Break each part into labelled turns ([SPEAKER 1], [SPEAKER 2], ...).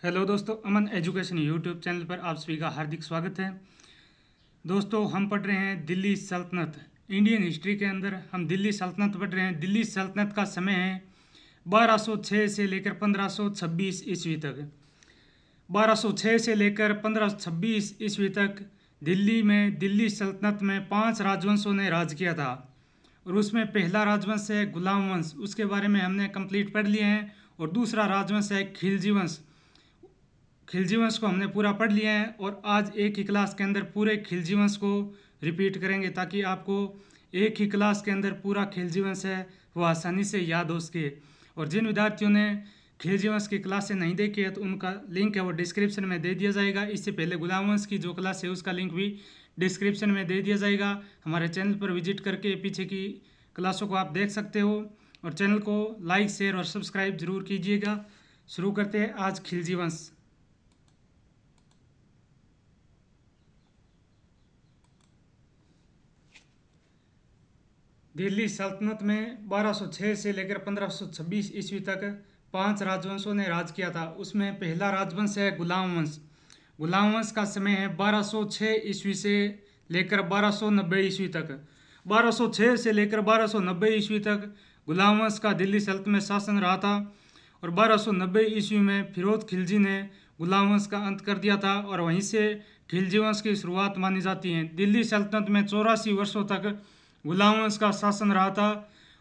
[SPEAKER 1] Hello दोस्तों, अमन education YouTube channel पर आप सभी का हार्दिक स्वागत है। दोस्तों, हम पढ़ रहे हैं दिल्ली सल्तनत। इंडियन हिस्ट्री के अंदर हम दिल्ली सल्तनत पढ़ रहे हैं। दिल्ली सल्तनत का समय है 1206 से लेकर 1526 ईस्वी तक। 1206 से लेकर 1526 ईस्वी तक दिल्ली सल्तनत में 5 राजवंशों ने राज किया था। और उसमें पहला राजवंश है गुलाम वंश, उसके बारे में हमने कंप्लीट पढ़ लिए हैं। और दूसरा राजवंश है खिलजी वंश। खिलजी वंश को हमने पूरा पढ़ लिया है और आज एक ही क्लास के अंदर पूरे खिलजी वंश को रिपीट करेंगे, ताकि आपको एक ही क्लास के अंदर पूरा खिलजी वंश है वो आसानी से याद हो सके। और जिन विद्यार्थियों ने खिलजी वंश की क्लासें नहीं देखी है तो उनका लिंक है वो डिस्क्रिप्शन में दे दिया जाएगा। इससे पहले गुलाम वंश की जो क्लास है उसका लिंक भी डिस्क्रिप्शन में दे दिया जाएगा। हमारे चैनल पर विजिट करके पीछे की क्लासों को आप देख सकते हो। और चैनल को लाइक, शेयर और सब्सक्राइब जरूर कीजिएगा। शुरू करते हैं आज खिलजी वंश। दिल्ली सल्तनत में 1206 से लेकर 1526 ईस्वी तक 5 राजवंशों ने राज किया था। उसमें पहला राजवंश है गुलाम वंश। गुलाम वंश का समय है 1206 ईस्वी से लेकर 1290 ईस्वी तक। 1206 से लेकर 1290 ईस्वी तक गुलाम वंश का दिल्ली सल्तनत में शासन रहा था। और 1290 ईस्वी में फिरोज खिलजी ने गुलाम वंश का अंत कर दिया था और वहीं से खिलजी वंश की शुरुआत मानी जाती है। दिल्ली सल्तनत में 84 वर्षों तक गुलाम वंश का शासन रहा था।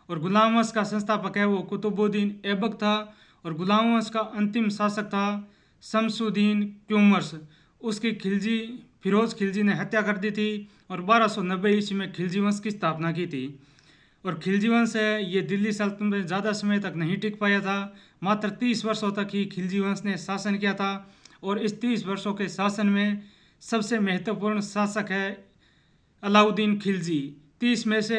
[SPEAKER 1] और गुलाम वंश का संस्थापक है वो कुतुबुद्दीन ऐबक था। और गुलाम वंश का अंतिम शासक था शमसुद्दीन क्यूमर्स। उसकी खिलजी फिरोज खिलजी ने हत्या कर दी थी और 1290 ईस्वी में खिलजी वंश की स्थापना की थी। और खिलजी वंश है ये दिल्ली सल्तनत में ज़्यादा समय तक नहीं टिक पाया था। मात्र 30 वर्षों तक ही खिलजी वंश ने शासन किया था। और इस 30 वर्षों के शासन में सबसे महत्वपूर्ण शासक है अलाउद्दीन खिलजी। 30 में से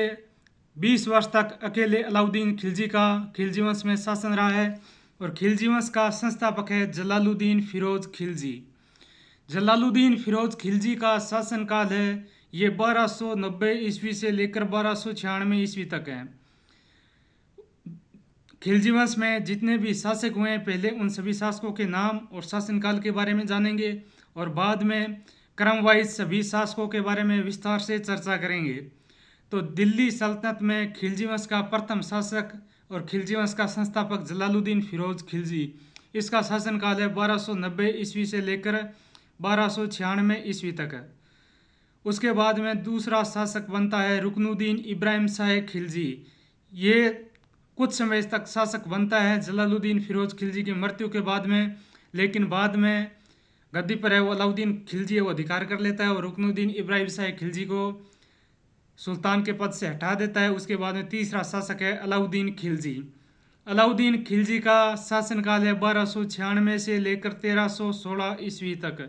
[SPEAKER 1] 20 वर्ष तक अकेले अलाउद्दीन खिलजी का खिलजी वंश में शासन रहा है। और खिलजी वंश का संस्थापक है जलालुद्दीन फिरोज खिलजी। जलालुद्दीन फिरोज खिलजी का शासनकाल है ये 1290 ईस्वी से लेकर 1296 ईस्वी तक है। खिलजी वंश में जितने भी शासक हुए हैं पहले उन सभी शासकों के नाम और शासनकाल के बारे में जानेंगे और बाद में क्रम वाइज सभी शासकों के बारे में विस्तार से चर्चा करेंगे। तो दिल्ली सल्तनत में खिलजी वंश का प्रथम शासक और खिलजी वंश का संस्थापक जलालुद्दीन फिरोज खिलजी। इसका शासनकाल है 1290 ईस्वी से लेकर 1296 ईस्वी तक। उसके बाद में दूसरा शासक बनता है रुकनुद्दीन इब्राहिम शाह खिलजी। ये कुछ समय तक शासक बनता है जलालुद्दीन फिरोज खिलजी की मृत्यु के बाद में, लेकिन बाद में गद्दी पर है वो अलाउद्दीन खिलजी है वो अधिकार कर लेता है और रुकनुद्दीन इब्राहिम शाह खिलजी को सुल्तान के पद से हटा देता है। उसके बाद में तीसरा शासक है अलाउद्दीन खिलजी। अलाउद्दीन खिलजी का शासनकाल है 1296 से लेकर 1316 ईस्वी तक।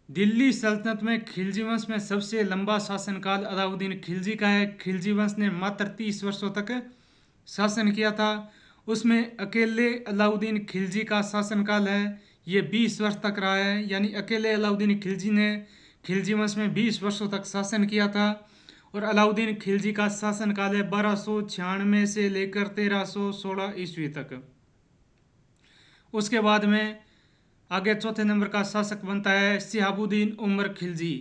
[SPEAKER 1] दिल्ली सल्तनत में खिलजी वंश में सबसे लंबा शासनकाल अलाउद्दीन खिलजी का है। खिलजी वंश ने मात्र 30 वर्षों तक शासन किया था। उसमें अकेले अलाउद्दीन खिलजी का शासनकाल है ये 20 वर्ष तक रहा है, यानी अकेले अलाउद्दीन खिलजी ने खिलजी वंश में 20 वर्षों तक शासन किया था। और अलाउद्दीन खिलजी का शासनकाल है 1296 से लेकर 1316 ईस्वी तक। उसके बाद में आगे चौथे नंबर का शासक बनता है शिहाबुद्दीन उमर खिलजी।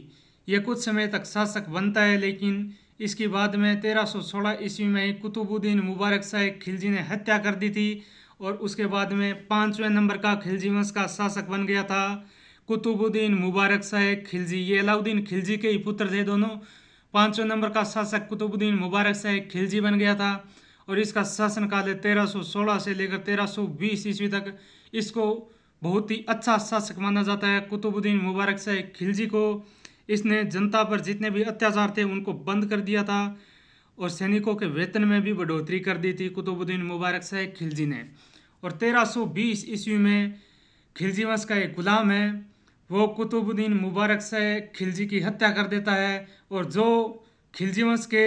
[SPEAKER 1] ये कुछ समय तक शासक बनता है, लेकिन इसके बाद में 1316 ईस्वी में ही कुतुबुद्दीन मुबारक शाह खिलजी ने हत्या कर दी थी। और उसके बाद में 5वें नंबर का खिलजी वंश का शासक बन गया था कुतुबुद्दीन मुबारक शाह खिलजी। ये अलाउद्दीन खिलजी के ही पुत्र थे दोनों। 5वें नंबर का शासक कुतुबुद्दीन मुबारक शाह खिलजी बन गया था और इसका शासनकाल है 1316 से लेकर 1320 ईस्वी तक। इसको बहुत ही अच्छा शासक माना जाता है कुतुबुद्दीन मुबारक शाह खिलजी को। इसने जनता पर जितने भी अत्याचार थे उनको बंद कर दिया था और सैनिकों के वेतन में भी बढ़ोतरी कर दी थी कुतुबुद्दीन मुबारक शाह खिलजी ने। और 1320 ईस्वी में खिलजी वंश का एक गुलाम है वो कुतुबुद्दीन मुबारक शाह खिलजी की हत्या कर देता है। और जो खिलजी वंश के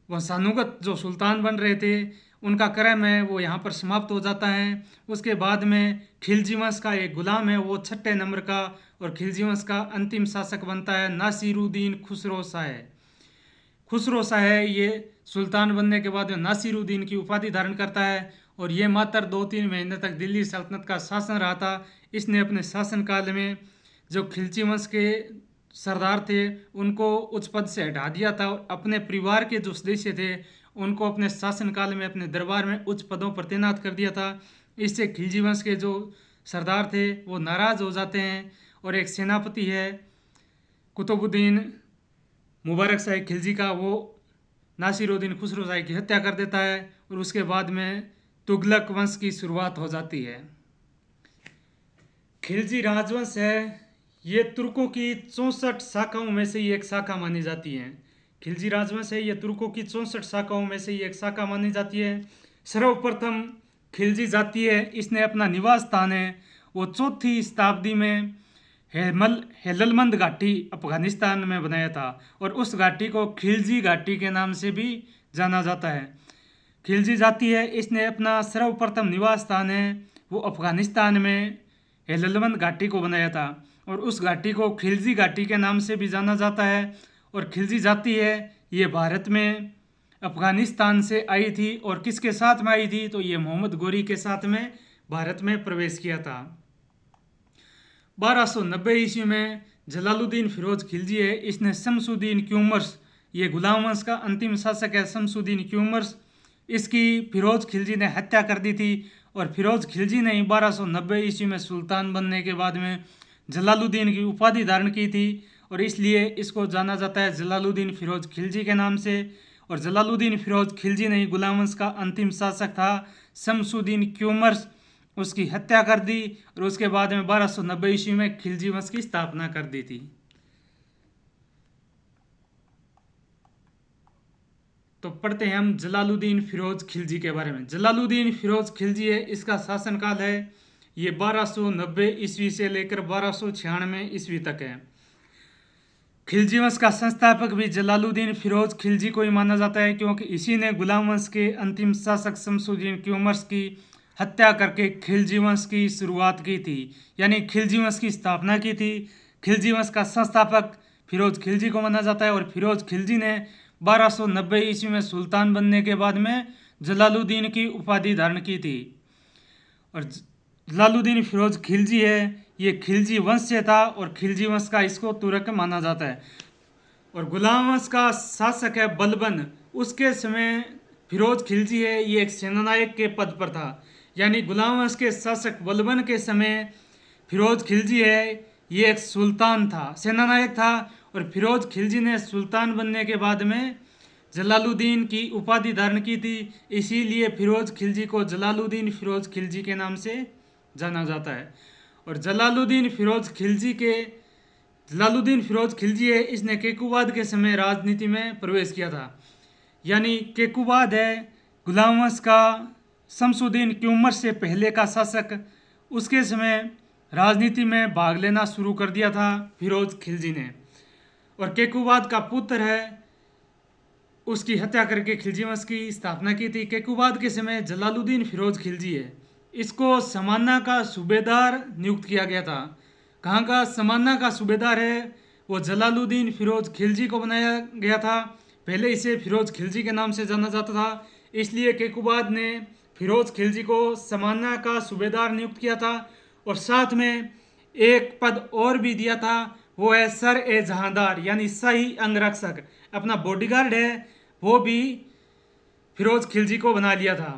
[SPEAKER 1] वंशानुगत जो सुल्तान बन रहे थे उनका क्रम है वो यहाँ पर समाप्त हो जाता है। उसके बाद में खिलजी वंश का एक गुलाम है वो 6ठे नंबर का और खिलजी वंश का अंतिम शासक बनता है नासिरुद्दीन खुसरो शाह। खुसरो शाह है, ये सुल्तान बनने के बाद नासिरुद्दीन की उपाधि धारण करता है और ये मात्र 2-3 महीने तक दिल्ली सल्तनत का शासन रहा था। इसने अपने शासनकाल में जो खिलजी वंश के सरदार थे उनको उच्च पद से हटा दिया था और अपने परिवार के जो सदस्य थे उनको अपने शासनकाल में अपने दरबार में उच्च पदों पर तैनात कर दिया था। इससे खिलजी वंश के जो सरदार थे वो नाराज हो जाते हैं और एक सेनापति है कुतुबुद्दीन मुबारक शाह खिलजी का, वो नासिरुद्दीन खुसरो शाह की हत्या कर देता है और उसके बाद में तुगलक वंश की शुरुआत हो जाती है। खिलजी राजवंश है, ये तुर्कों की 64 शाखाओं में से ही एक शाखा मानी जाती है। खिलजी राजवंश है, ये तुर्कों की 64 शाखाओं में से ही एक शाखा मानी जाती है। सर्वप्रथम खिलजी जाति है, इसने अपना निवास स्थान है वो 4वीं शताब्दी में हेललमंद घाटी अफगानिस्तान में बनाया था और उस घाटी को खिलजी घाटी के नाम से भी जाना जाता है। खिलजी जाति है, इसने अपना सर्वप्रथम निवास स्थान है वो अफगानिस्तान में हेललमंद घाटी को बनाया था और उस घाटी को खिलजी घाटी के नाम से भी जाना जाता है। और खिलजी जाति है, ये भारत में अफगानिस्तान से आई थी और किसके साथ में आई थी, तो ये मोहम्मद गोरी के साथ में भारत में प्रवेश किया था। 1290 ईस्वी में जलालुद्दीन फिरोज खिलजी है, इसने शमसुद्दीन क्यूमर्स, ये गुलाम वंश का अंतिम शासक है शमसुद्दीन क्यूमर्स, इसकी फिरोज खिलजी ने हत्या कर दी थी और फिरोज खिलजी ने 1290 ईस्वी में सुल्तान बनने के बाद में जलालुद्दीन की उपाधि धारण की थी और इसलिए इसको जाना जाता है जलालुद्दीन फिरोज खिलजी के नाम से। और जलालुद्दीन फिरोज खिलजी ने गुलाम वंश का अंतिम शासक था शमसुद्दीन क्यूमर्स, उसकी हत्या कर दी और उसके बाद में 1290 ईस्वी में खिलजी वंश की स्थापना कर दी थी। तो पढ़ते हैं हम जलालुद्दीन फिरोज खिलजी के बारे में। जलालुद्दीन फिरोज खिलजी है, इसका शासनकाल है ये 1290 ईस्वी से लेकर 1296 ईस्वी तक है। खिलजी वंश का संस्थापक भी जलालुद्दीन फिरोज खिलजी को ही माना जाता है क्योंकि इसी ने गुलाम वंश के अंतिम शासक शमसुद्दीन क्यूमर्स की हत्या करके खिलजी वंश की शुरुआत की थी, यानी खिलजी वंश की स्थापना की थी। खिलजी वंश का संस्थापक फिरोज खिलजी को माना जाता है और फिरोज खिलजी ने 1290 ईस्वी में सुल्तान बनने के बाद में जलालुद्दीन की उपाधि धारण की थी। और जलालुद्दीन फिरोज खिलजी है, ये खिलजी वंश से था और खिलजी वंश का इसको तुर्क माना जाता है। और गुलाम वंश का शासक है बलबन, उसके समय फिरोज खिलजी है ये एक सेनानायक के पद पर था, यानी गुलाम वंश के शासक बलबन के समय फिरोज खिलजी है ये एक सुल्तान था, सेनानायक था। और फिरोज खिलजी ने सुल्तान बनने के बाद में जलालुद्दीन की उपाधि धारण की थी, इसीलिए फिरोज खिलजी को जलालुद्दीन फिरोज खिलजी के नाम से जाना जाता है। और जलालुद्दीन फिरोज खिलजी है, इसने केकुबाद के समय राजनीति में प्रवेश किया था, यानी केकुबाद है गुलाम वंश का शमसुद्दीन क्यूमर से पहले का शासक, उसके समय राजनीति में भाग लेना शुरू कर दिया था फिरोज खिलजी ने। और केकुबाद का पुत्र है, उसकी हत्या करके खिलजी वंश की स्थापना की थी। केकुबाद के समय जलालुद्दीन फिरोज खिलजी है, इसको समाना का सूबेदार नियुक्त किया गया था। कहाँ का समाना का सूबेदार है, वो जलालुद्दीन फिरोज खिलजी को बनाया गया था। पहले इसे फिरोज खिलजी के नाम से जाना जाता था, इसलिए केकुबाद ने फिरोज खिलजी को समाना का सूबेदार नियुक्त किया था और साथ में एक पद और भी दिया था, वो है सर ए जहांदार, यानी शाही अंगरक्षक। अपना बॉडीगार्ड है वो भी फिरोज खिलजी को बना लिया था।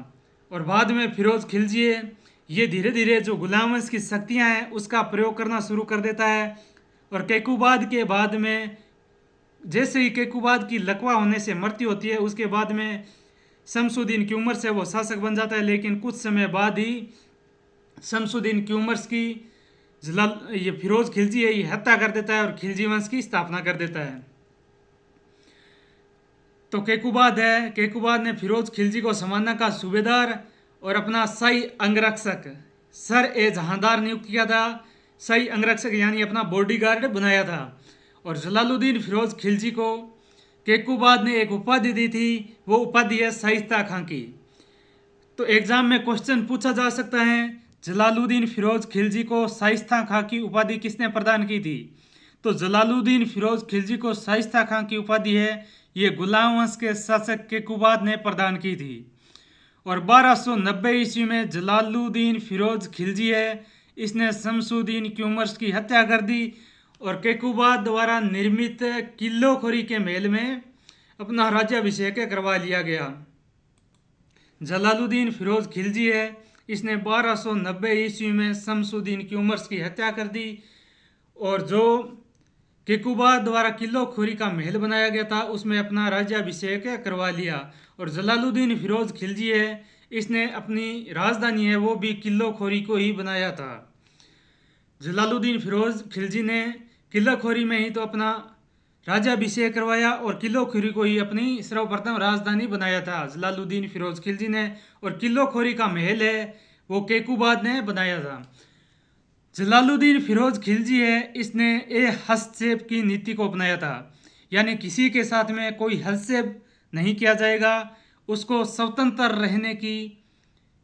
[SPEAKER 1] और बाद में फिरोज खिलजी है ये धीरे धीरे जो गुलाम वंश की शक्तियाँ हैं उसका प्रयोग करना शुरू कर देता है। और केकुबाद के बाद में जैसे ही केकुबाद की लकवा होने से मृत्यु होती है, उसके बाद में शमसुद्दीन क्यूमर से वो शासक बन जाता है, लेकिन कुछ समय बाद ही शमसुद्दीन क्यूमर्स की ये फिरोज खिलजी है ये हत्या कर देता है और खिलजी वंश की स्थापना कर देता है। तो केकुबाद है, केकुबाद ने फिरोज खिलजी को समाना का सूबेदार और अपना शाही अंगरक्षक सर ए जहांदार नियुक्त किया था। शाही अंगरक्षक यानी अपना बॉडीगार्ड बनाया था। और जलालुद्दीन फिरोज खिलजी को केकुबाद ने एक उपाधि दी थी, वो उपाधि है शाइस्ता खां की। तो एग्जाम में क्वेश्चन पूछा जा सकता है जलालुद्दीन फिरोज खिलजी को शाइस्ता खां की उपाधि किसने प्रदान की थी, तो जलालुद्दीन फिरोज खिलजी को शाइस्ता खां की उपाधि है, ये गुलाम वंश के शासक केकुबाद ने प्रदान की थी। और 1290 ईस्वी में जलालुद्दीन फिरोज खिलजी है, इसने शमसुद्दीन क्यूमर्स की हत्या कर दी और केकुबाद द्वारा निर्मित किल्लोखोरी के महल में अपना राज्याभिषेक करवा लिया गया। जलालुद्दीन फिरोज खिलजी है, इसने 1290 ईस्वी में शमसुद्दीन क्यूमर्स की हत्या कर दी और जो केकुबाद द्वारा किल्लोखोरी का महल बनाया गया था उसमें अपना राज्याभिषेक करवा लिया। और जलालुद्दीन फिरोज खिलजी है, इसने अपनी राजधानी है वो भी किल्लोखोरी को ही बनाया था। जलालुद्दीन फिरोज खिलजी ने किल्लोखोरी में ही तो अपना राज्याभिषेक करवाया और किल्लोखोरी को ही अपनी सर्वप्रथम राजधानी बनाया था जलालुद्दीन फिरोज खिलजी ने। और किल्लोखोरी का महल है वो केकुबाद ने बनाया था। जलालुद्दीन फिरोज खिलजी है, इसने ए हस्तक्षेप की नीति को अपनाया था, यानी किसी के साथ में कोई हस्तक्षेप नहीं किया जाएगा, उसको स्वतंत्र रहने की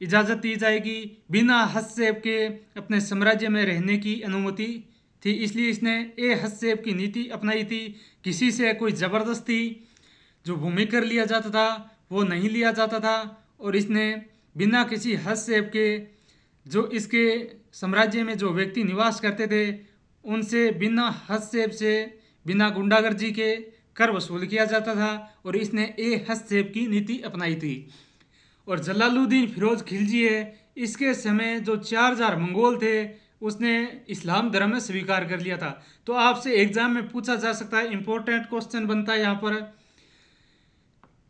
[SPEAKER 1] इजाज़त दी जाएगी, बिना हस्तक्षेप के अपने साम्राज्य में रहने की अनुमति थी। इसलिए इसने ए हस्तक्षेप की नीति अपनाई थी। किसी से कोई ज़बरदस्ती जो भूमि कर लिया जाता था वो नहीं लिया जाता था और इसने बिना किसी हस्तक्षेप के जो इसके साम्राज्य में जो व्यक्ति निवास करते थे उनसे बिना हस्तक्षेप से, बिना गुंडागर्दी के कर वसूल किया जाता था और इसने ए हस्तक्षेप की नीति अपनाई थी। और जलालुद्दीन फिरोज खिलजी है, इसके समय जो 4000 मंगोल थे उसने इस्लाम धर्म स्वीकार कर लिया था। तो आपसे एग्जाम में पूछा जा सकता है, इंपॉर्टेंट क्वेश्चन बनता है यहाँ पर,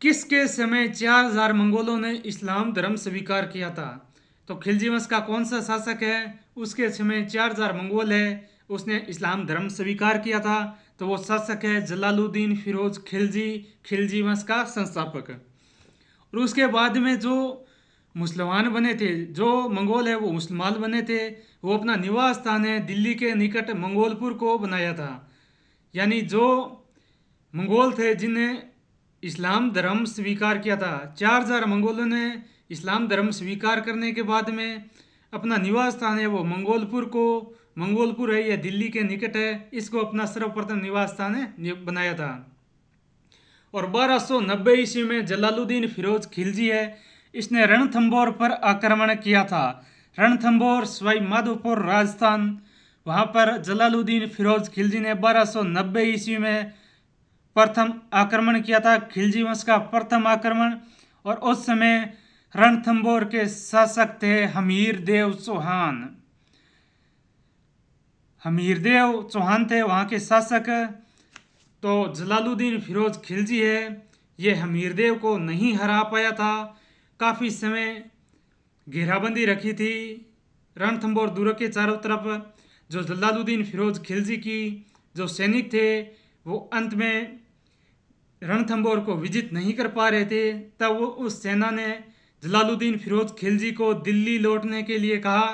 [SPEAKER 1] किसके समय 4000 मंगोलों ने इस्लाम धर्म स्वीकार किया था? तो खिलजी वंश का कौन सा शासक है उसके समय 4000 मंगोल है उसने इस्लाम धर्म स्वीकार किया था? तो वो शासक है जलालुद्दीन फिरोज खिलजी, खिलजी वंश का संस्थापक। और उसके बाद में जो मुसलमान बने थे, जो मंगोल है वो मुसलमान बने थे, वो अपना निवास स्थान है दिल्ली के निकट मंगोलपुर को बनाया था। यानी जो मंगोल थे जिन्हें इस्लाम धर्म स्वीकार किया था, 4000 मंगोलों ने इस्लाम धर्म स्वीकार करने के बाद में अपना निवास स्थान है वो मंगोलपुर है, यह दिल्ली के निकट है, इसको अपना सर्वप्रथम निवास स्थान है बनाया था। और 1290 ईस्वी में जलालुद्दीन फिरोज खिलजी है, इसने रणथंभौर पर आक्रमण किया था। रणथंभौर सवाई माधोपुर राजस्थान, वहाँ पर जलालुद्दीन फिरोज खिलजी ने 1290 ईस्वी में प्रथम आक्रमण किया था, खिलजी वंश का प्रथम आक्रमण। और उस समय रणथंभौर के शासक थे हमीरदेव चौहान। हमीरदेव चौहान थे वहाँ के शासक। तो जलालुद्दीन फिरोज खिलजी है, ये हमीरदेव को नहीं हरा पाया था, काफ़ी समय घेराबंदी रखी थी रणथंभौर दुर्ग के चारों तरफ। जो जलालुद्दीन फिरोज खिलजी की जो सैनिक थे वो अंत में रणथंभौर को विजित नहीं कर पा रहे थे, तब वो उस सेना ने जलालुद्दीन फिरोज खिलजी को दिल्ली लौटने के लिए कहा।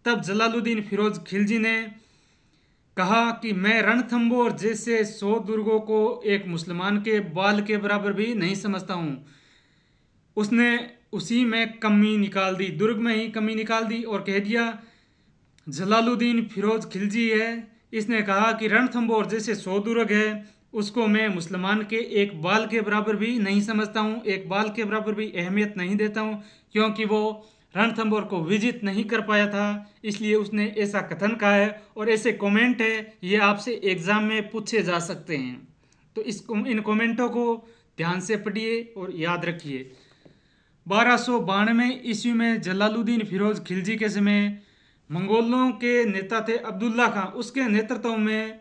[SPEAKER 1] तब जलालुद्दीन फिरोज खिलजी ने कहा कि मैं रणथंभौर जैसे 100 दुर्गों को एक मुसलमान के बाल के बराबर भी नहीं समझता हूँ। उसने उसी में कमी निकाल दी, दुर्ग में ही कमी निकाल दी और कह दिया जलालुद्दीन फिरोज खिलजी है, इसने कहा कि रणथंभौर जैसे 100 दुर्ग है उसको मैं मुसलमान के एक बाल के बराबर भी नहीं समझता हूँ, एक बाल के बराबर भी अहमियत नहीं देता हूँ, क्योंकि वो रणथंभौर को विजित नहीं कर पाया था, इसलिए उसने ऐसा कथन कहा है। और ऐसे कमेंट है ये आपसे एग्जाम में पूछे जा सकते हैं, तो इन कमेंटों को ध्यान से पढ़िए और याद रखिए। 1292 ईस्वी में जलालुद्दीन फिरोज खिलजी के समय मंगोलों के नेता थे अब्दुल्ला खां, उसके नेतृत्व में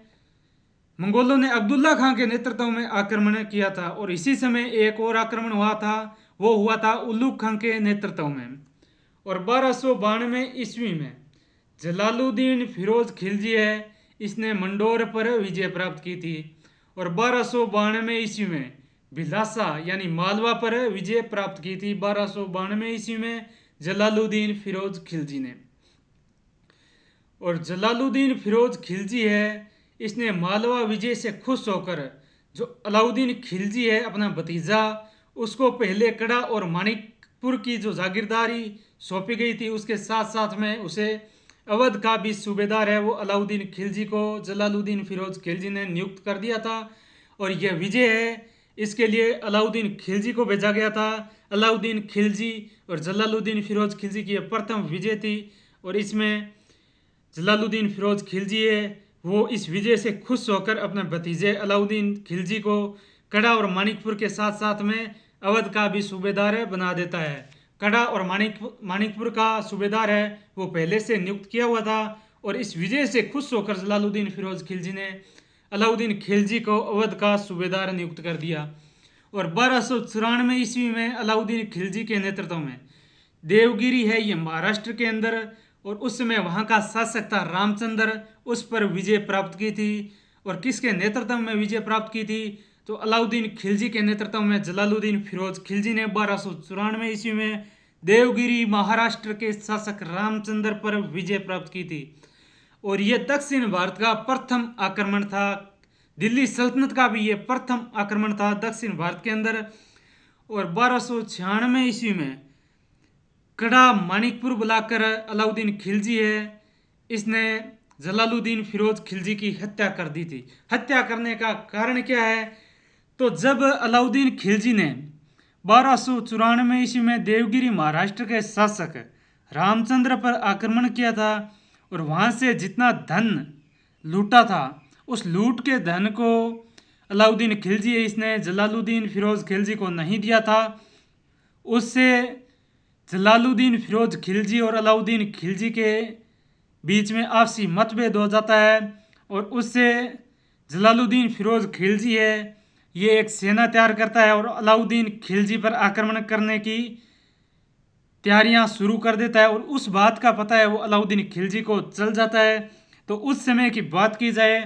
[SPEAKER 1] मंगोलों ने अब्दुल्ला खां के नेतृत्व में आक्रमण किया था। और इसी समय एक और आक्रमण हुआ था, वो हुआ था उल्लुग खां के नेतृत्व में। और 1292 ईस्वी में जलालुद्दीन फिरोज खिलजी है, इसने मंडोर पर विजय प्राप्त की थी। और 1292 ईस्वी में भिलासा यानी मालवा पर विजय प्राप्त की थी, 1292 ईस्वी में जलालुद्दीन फिरोज खिलजी ने। और जलालुद्दीन फिरोज खिलजी है, इसने मालवा विजय से खुश होकर जो अलाउद्दीन खिलजी है अपना भतीजा, उसको पहले कड़ा और मानिकपुर की जो जागीरदारी सौंपी गई थी उसके साथ साथ में उसे अवध का भी सूबेदार है वो अलाउद्दीन खिलजी को जलालुद्दीन फिरोज खिलजी ने नियुक्त कर दिया था। और यह विजय है, इसके लिए अलाउद्दीन खिलजी को भेजा गया था। अलाउद्दीन खिलजी और जलालुद्दीन फिरोज खिलजी की यह प्रथम विजय थी। और इसमें जलालुद्दीन फिरोज खिलजी है वो इस विजय से खुश होकर अपने भतीजे अलाउद्दीन खिलजी को कड़ा और मानिकपुर के साथ साथ में अवध का भी सूबेदार बना देता है। कड़ा और मानिकपुर का सूबेदार है वो पहले से नियुक्त किया हुआ था। और इस विजय से खुश होकर जलालुद्दीन फिरोज खिलजी ने अलाउद्दीन खिलजी को अवध का सूबेदार नियुक्त कर दिया। और 1294 ईस्वी में अलाउद्दीन खिलजी के नेतृत्व में देवगिरी है ये महाराष्ट्र के अंदर, और उस समय वहाँ का शासक था रामचंद्र, उस पर विजय प्राप्त की थी। और किसके नेतृत्व में विजय प्राप्त की थी? तो अलाउद्दीन खिलजी के नेतृत्व में जलालुद्दीन फिरोज खिलजी ने 1294 ईस्वी में देवगिरी महाराष्ट्र के शासक रामचंद्र पर विजय प्राप्त की थी। और यह दक्षिण भारत का प्रथम आक्रमण था। दिल्ली सल्तनत का भी यह प्रथम आक्रमण था दक्षिण भारत के अंदर। और 1296 ईस्वी में कड़ा मानिकपुर बुलाकर अलाउद्दीन खिलजी है इसने जलालुद्दीन फिरोज खिलजी की हत्या कर दी थी। हत्या करने का कारण क्या है? तो जब अलाउद्दीन खिलजी ने 1294 ईस्वी में देवगिरी महाराष्ट्र के शासक रामचंद्र पर आक्रमण किया था और वहाँ से जितना धन लूटा था उस लूट के धन को अलाउद्दीन खिलजी इसने जलालुद्दीन फिरोज खिलजी को नहीं दिया था। उससे जलालुद्दीन फिरोज खिलजी और अलाउद्दीन खिलजी के बीच में आपसी मतभेद हो जाता है। और उससे जलालुद्दीन फिरोज खिलजी है ये एक सेना तैयार करता है और अलाउद्दीन खिलजी पर आक्रमण करने की तैयारियां शुरू कर देता है। और उस बात का पता है वो अलाउद्दीन खिलजी को चल जाता है। तो उस समय की बात की जाए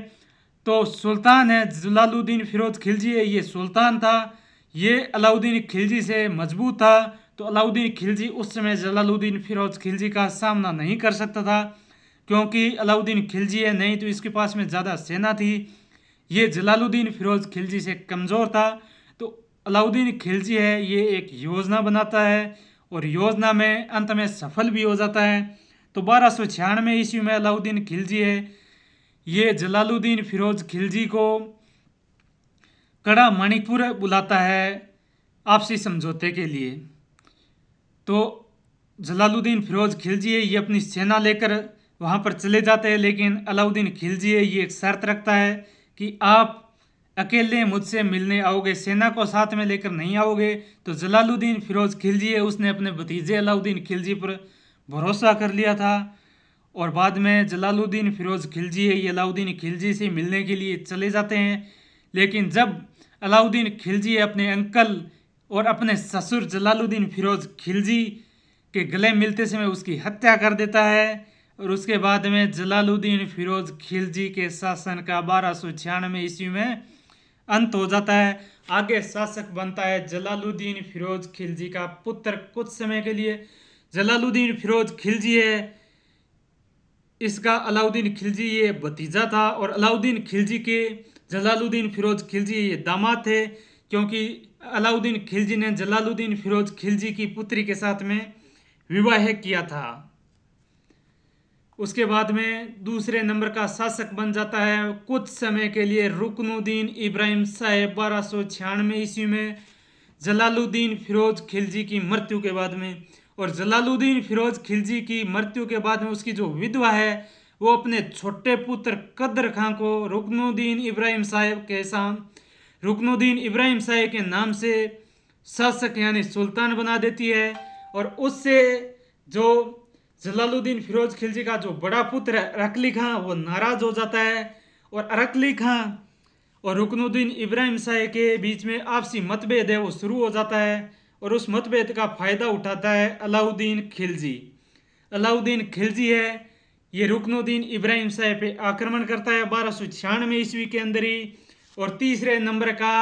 [SPEAKER 1] तो सुल्तान है जलालुद्दीन फिरोज खिलजी है ये सुल्तान था, ये अलाउद्दीन खिलजी से मजबूत था। तो अलाउद्दीन खिलजी उस समय जलालुद्दीन फिरोज खिलजी का सामना नहीं कर सकता था, क्योंकि अलाउद्दीन खिलजी है नहीं तो इसके पास में ज़्यादा सेना थी। ये जलालुद्दीन फिरोज खिलजी से कमज़ोर था। तो अलाउद्दीन खिलजी है ये एक योजना बनाता है और योजना में अंत में सफल भी हो जाता है। तो 1296 ईस्वी में अलाउद्दीन खिलजी है ये जलालुद्दीन फिरोज खिलजी को कड़ा मणिपुर बुलाता है आपसी समझौते के लिए। तो जलालुद्दीन फिरोज खिलजी है ये अपनी सेना लेकर वहाँ पर चले जाते हैं, लेकिन अलाउद्दीन खिलजी है ये एक शर्त रखता है कि आप अकेले मुझसे मिलने आओगे, सेना को साथ में लेकर नहीं आओगे। तो जलालुद्दीन फिरोज खिलजी है उसने अपने भतीजे अलाउद्दीन खिलजी पर भरोसा कर लिया था और बाद में जलालुद्दीन फिरोज खिलजी है ये अलाउद्दीन खिलजी से मिलने के लिए चले जाते हैं। लेकिन जब अलाउद्दीन खिलजी अपने अंकल और अपने ससुर जलालुद्दीन फिरोज खिलजी के गले मिलते समय उसकी हत्या कर देता है। और उसके बाद में जलालुद्दीन फिरोज खिलजी के शासन का 1296 ईस्वी में अंत हो जाता है। आगे शासक बनता है जलालुद्दीन फिरोज खिलजी का पुत्र कुछ समय के लिए। जलालुद्दीन फिरोज खिलजी है इसका अलाउद्दीन खिलजी ये भतीजा था और अलाउद्दीन खिलजी के जलालुद्दीन फिरोज खिलजी ये दामाद थे, क्योंकि अलाउद्दीन खिलजी ने जलालुद्दीन फिरोज खिलजी की पुत्री के साथ में विवाह किया था। उसके बाद में दूसरे नंबर का शासक बन जाता है कुछ समय के लिए रुकनुद्दीन इब्राहिम साहेब 1296 ईस्वी में जलालुद्दीन फिरोज खिलजी की मृत्यु के बाद में। और जलालुद्दीन फिरोज खिलजी की मृत्यु के बाद में उसकी जो विधवा है वो अपने छोटे पुत्र कदर खां को रुकनुद्दीन इब्राहिम साहेब के साथ रुकनुद्दीन इब्राहिम साहेब के नाम से शासक यानी सुल्तान बना देती है। और उससे जो जलालुद्दीन फिरोज खिलजी का जो बड़ा पुत्र है अरकली खां वो नाराज हो जाता है और अरकली खां और रुकनुद्दीन इब्राहिम साहेब के बीच में आपसी मतभेद है वो शुरू हो जाता है। और उस मतभेद का फायदा उठाता है अलाउद्दीन खिलजी। अलाउद्दीन खिलजी है ये रुकनुद्दीन इब्राहिम साहेब पे आक्रमण करता है 1296 ईस्वी के अंदर ही। और तीसरे नंबर का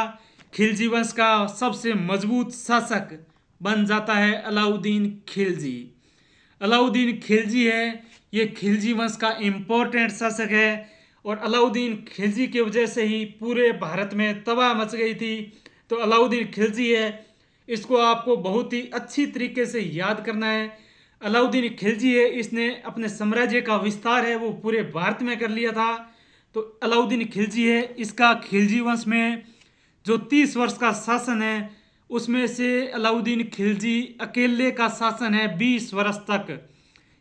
[SPEAKER 1] खिलजी वंश का सबसे मजबूत शासक बन जाता है अलाउद्दीन खिलजी। अलाउद्दीन खिलजी है ये खिलजी वंश का इम्पोर्टेंट शासक है और अलाउद्दीन खिलजी की वजह से ही पूरे भारत में तबाह मच गई थी। तो अलाउद्दीन खिलजी है इसको आपको बहुत ही अच्छी तरीके से याद करना है। अलाउद्दीन खिलजी है, इसने अपने साम्राज्य का विस्तार है वो पूरे भारत में कर लिया था। तो अलाउद्दीन खिलजी है, इसका खिलजी वंश में जो 30 वर्ष का शासन है उसमें से अलाउद्दीन खिलजी अकेले का शासन है 20 वर्ष तक।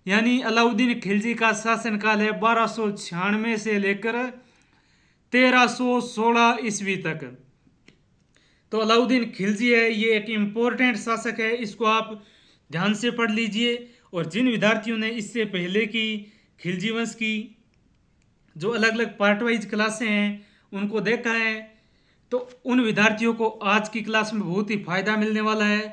[SPEAKER 1] यानी अलाउद्दीन खिलजी का शासन काल है 1296 से लेकर 1316 ईस्वी तक। तो अलाउद्दीन खिलजी है, ये एक इम्पोर्टेंट शासक है, इसको आप ध्यान से पढ़ लीजिए। और जिन विद्यार्थियों ने इससे पहले की खिलजी वंश की जो अलग अलग पार्ट वाइज क्लासें हैं उनको देखा है, तो उन विद्यार्थियों को आज की क्लास में बहुत ही फायदा मिलने वाला है।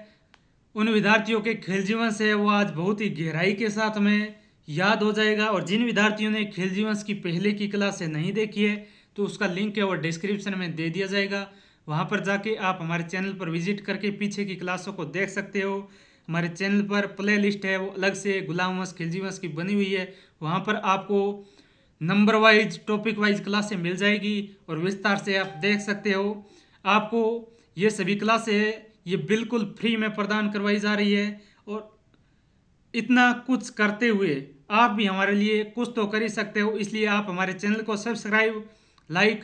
[SPEAKER 1] उन विद्यार्थियों के खिलजी वंश है वो आज बहुत ही गहराई के साथ में याद हो जाएगा। और जिन विद्यार्थियों ने खिलजी वंश की पहले की क्लासें नहीं देखी है तो उसका लिंक है वो डिस्क्रिप्शन में दे दिया जाएगा, वहाँ पर जाके आप हमारे चैनल पर विजिट करके पीछे की क्लासों को देख सकते हो। हमारे चैनल पर प्ले लिस्ट है वो अलग से गुलाम वंश खिलजी वंश की बनी हुई है, वहाँ पर आपको नंबर वाइज टॉपिक वाइज क्लासें मिल जाएगी और विस्तार से आप देख सकते हो। आपको ये सभी क्लासें ये बिल्कुल फ्री में प्रदान करवाई जा रही है। और इतना कुछ करते हुए आप भी हमारे लिए कुछ तो कर ही सकते हो, इसलिए आप हमारे चैनल को सब्सक्राइब, लाइक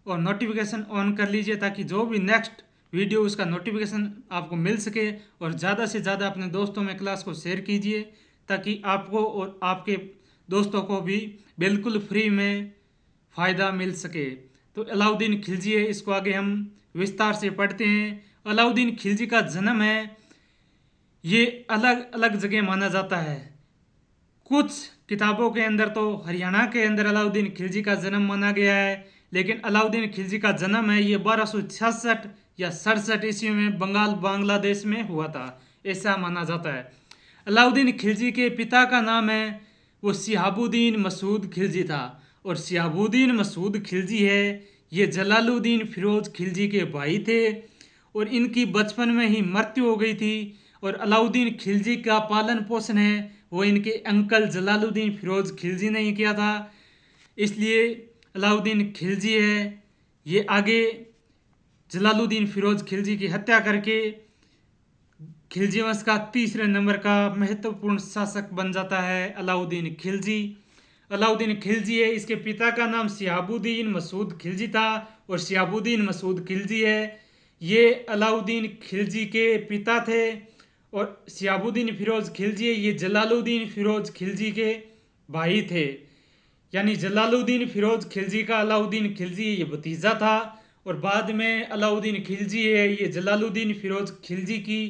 [SPEAKER 1] और नोटिफिकेशन ऑन कर लीजिए ताकि जो भी नेक्स्ट वीडियो उसका नोटिफिकेशन आपको मिल सके। और ज़्यादा से ज़्यादा अपने दोस्तों में क्लास को शेयर कीजिए ताकि आपको और आपके दोस्तों को भी बिल्कुल फ्री में फ़ायदा मिल सके। तो अलाउद्दीन खिलजी है, इसको आगे हम विस्तार से पढ़ते हैं। अलाउद्दीन खिलजी का जन्म है ये अलग अलग जगह माना जाता है। कुछ किताबों के अंदर तो हरियाणा के अंदर अलाउद्दीन खिलजी का जन्म माना गया है, लेकिन अलाउद्दीन खिलजी का जन्म है ये 1266 या 67 ईस्वी में बंगाल बांग्लादेश में हुआ था, ऐसा माना जाता है। अलाउद्दीन खिलजी के पिता का नाम है वो शिहाबुद्दीन मसूद खिलजी था। और शिहाबुद्दीन मसूद खिलजी है ये जलालुद्दीन फिरोज खिलजी के भाई थे और इनकी बचपन में ही मृत्यु हो गई थी। और अलाउद्दीन खिलजी का पालन पोषण है वो इनके अंकल जलालुद्दीन फिरोज खिलजी ने ही किया था, इसलिए अलाउद्दीन खिलजी है ये आगे जलालुद्दीन फिरोज खिलजी की हत्या करके खिलजी वंश का तीसरे नंबर का महत्वपूर्ण शासक बन जाता है अलाउद्दीन खिलजी। अलाउद्दीन खिलजी है, इसके पिता का नाम शिहाबुद्दीन मसूद खिलजी था और शिहाबुद्दीन मसूद खिलजी है ये अलाउद्दीन खिलजी के पिता थे। और शिहाबुद्दीन फिरोज खिलजी है ये जलालुद्दीन फिरोज खिलजी के भाई थे। यानी जलालुद्दीन फिरोज खिलजी का अलाउद्दीन खिलजी ये भतीजा था और बाद में अलाउद्दीन खिलजी है ये जलालुद्दीन फिरोज खिलजी की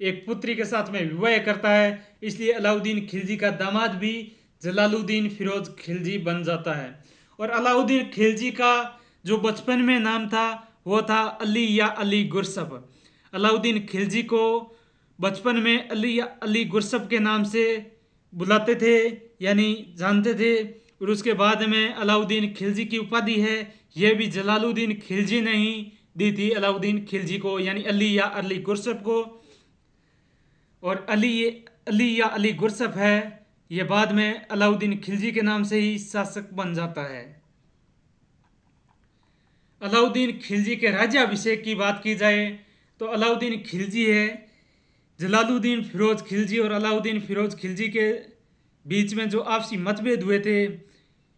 [SPEAKER 1] एक पुत्री के साथ में विवाह करता है, इसलिए अलाउद्दीन खिलजी का दामाद भी जलालुद्दीन फिरोज खिलजी बन जाता है। और अलाउद्दीन खिलजी का जो बचपन में नाम था वो था अली या अली गुरसफ। अलाउद्दीन खिलजी को बचपन में अली या अली गुरसफ के नाम से बुलाते थे यानी जानते थे। और उसके बाद में अलाउद्दीन खिलजी की उपाधि है यह भी जलालुद्दीन खिलजी ने ही दी थी अलाउद्दीन खिलजी को, यानी अली या अली गुरसफ को। और अली या अली गुरसफ है ये बाद में अलाउद्दीन खिलजी के नाम से ही शासक बन जाता है। अलाउद्दीन खिलजी के राज्याभिषेक की बात की जाए तो अलाउद्दीन खिलजी है जलालुद्दीन फिरोज खिलजी और अलाउद्दीन फिरोज खिलजी के बीच में जो आपसी मतभेद हुए थे,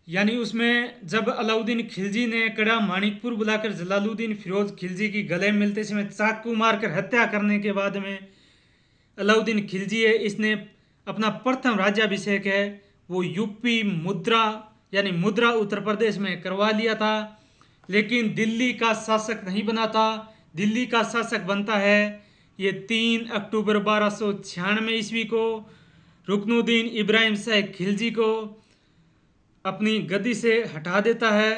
[SPEAKER 1] यानी उसमें जब अलाउद्दीन खिलजी ने कड़ा माणिकपुर बुलाकर जलालुद्दीन फिरोज खिलजी की गले मिलते समय चाकू मारकर हत्या करने के बाद में अलाउद्दीन खिलजी है इसने अपना प्रथम राज्याभिषेक है वो यूपी मुद्रा यानी मुद्रा उत्तर प्रदेश में करवा लिया था, लेकिन दिल्ली का शासक नहीं बना था। दिल्ली का शासक बनता है ये 3 अक्टूबर 1296 ईस्वी को रुकनुद्दीन इब्राहिम शाह खिलजी को अपनी गद्दी से हटा देता है।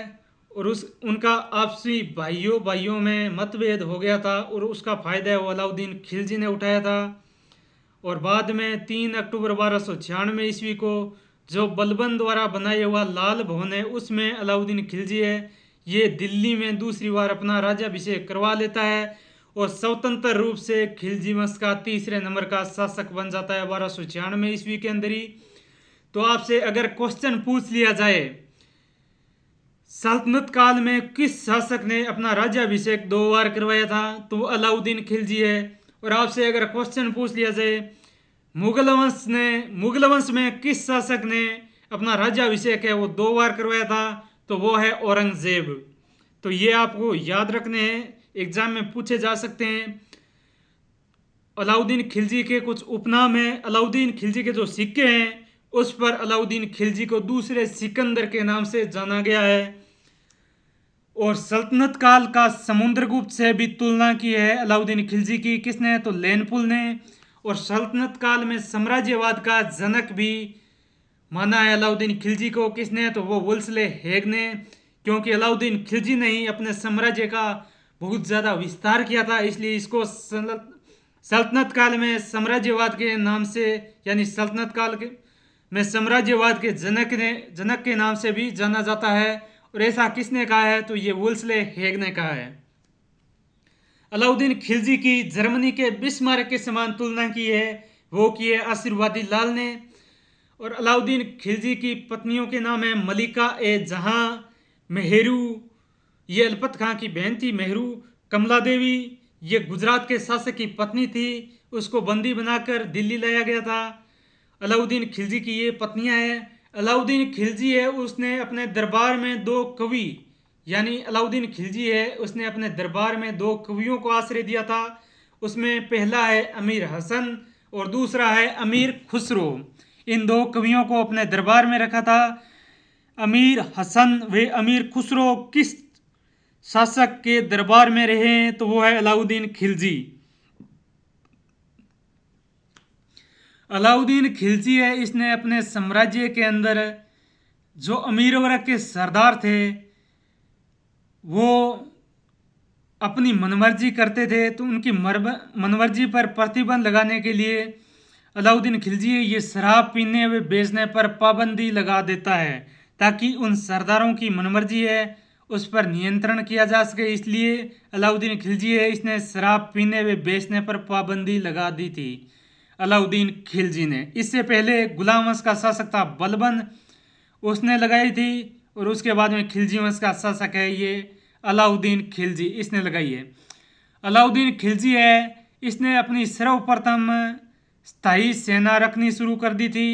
[SPEAKER 1] और उनका आपसी भाइयों में मतभेद हो गया था और उसका फ़ायदा वो अलाउद्दीन खिलजी ने उठाया था। और बाद में 3 अक्टूबर 1296 ईस्वी को जो बलबन द्वारा बनाया हुआ लाल भवन है उसमें अलाउद्दीन खिलजी है ये दिल्ली में दूसरी बार अपना राज्याभिषेक करवा लेता है और स्वतंत्र रूप से खिलजी वंश का तीसरे नंबर का शासक बन जाता है 1296 ईस्वी के अंदर ही। तो आपसे अगर क्वेश्चन पूछ लिया जाए सल्तनत काल में किस शासक ने अपना राज्याभिषेक 2 बार करवाया था तो अलाउद्दीन खिलजी है। और आपसे अगर क्वेश्चन पूछ लिया जाए मुगल वंश में किस शासक ने अपना राज्याभिषेक है वो 2 बार करवाया था? तो वो है औरंगजेब। तो ये आपको याद रखने हैं, एग्जाम में पूछे जा सकते हैं। अलाउद्दीन खिलजी के कुछ उपनाम हैं। अलाउद्दीन खिलजी के जो सिक्के हैं उस पर अलाउद्दीन खिलजी को दूसरे सिकंदर के नाम से जाना गया है। और सल्तनत काल का समुद्रगुप्त से भी तुलना की है अलाउद्दीन खिलजी की। किसने? तो लेनपुल ने। और सल्तनत काल में साम्राज्यवाद का जनक भी माना है अलाउद्दीन खिलजी को। किसने? तो वो वुल्सले हेग ने। क्योंकि अलाउद्दीन खिलजी ने ही अपने साम्राज्य का बहुत ज़्यादा विस्तार किया था, इसलिए इसको सल्तनत काल में साम्राज्यवाद के नाम से, यानी सल्तनत काल के में साम्राज्यवाद के जनक के नाम से भी जाना जाता है। और ऐसा किसने कहा है? तो ये वुल्सले हेग ने कहा है। अलाउद्दीन खिलजी की जर्मनी के बिस्मार्क के समान तुलना की है, वो की है आशीर्वादी लाल ने। और अलाउद्दीन खिलजी की पत्नियों के नाम है मलिका ए जहां, मेहरू, ये अलपत खां की बहन थी मेहरू, कमला देवी, ये गुजरात के शासक की पत्नी थी, उसको बंदी बनाकर दिल्ली लाया गया था। अलाउद्दीन खिलजी की ये पत्नियां हैं। अलाउद्दीन खिलजी है उसने अपने दरबार में 2 कवि, यानी अलाउद्दीन खिलजी है उसने अपने दरबार में 2 कवियों को आश्रय दिया था। उसमें पहला है अमीर हसन और दूसरा है अमीर खुसरो। इन 2 कवियों को अपने दरबार में रखा था। अमीर हसन व अमीर खुसरो किस शासक के दरबार में रहे हैं? तो वो है अलाउद्दीन खिलजी। अलाउद्दीन खिलजी है इसने अपने साम्राज्य के अंदर जो अमीर वर्ग के सरदार थे वो अपनी मनमर्जी करते थे, तो उनकी मनमर्जी पर प्रतिबंध लगाने के लिए अलाउद्दीन खिलजी ये शराब पीने व बेचने पर पाबंदी लगा देता है, ताकि उन सरदारों की मनमर्जी है उस पर नियंत्रण किया जा सके। इसलिए अलाउद्दीन खिलजी है इसने शराब पीने व बेचने पर पाबंदी लगा दी थी अलाउद्दीन खिलजी ने। इससे पहले गुलाम वंश का शासक था बलबन, उसने लगाई थी। और उसके बाद में खिलजी वंश का शासक है ये अलाउद्दीन खिलजी, इसने लगाई है। अलाउद्दीन खिलजी है इसने अपनी सर्वप्रथम स्थायी सेना रखनी शुरू कर दी थी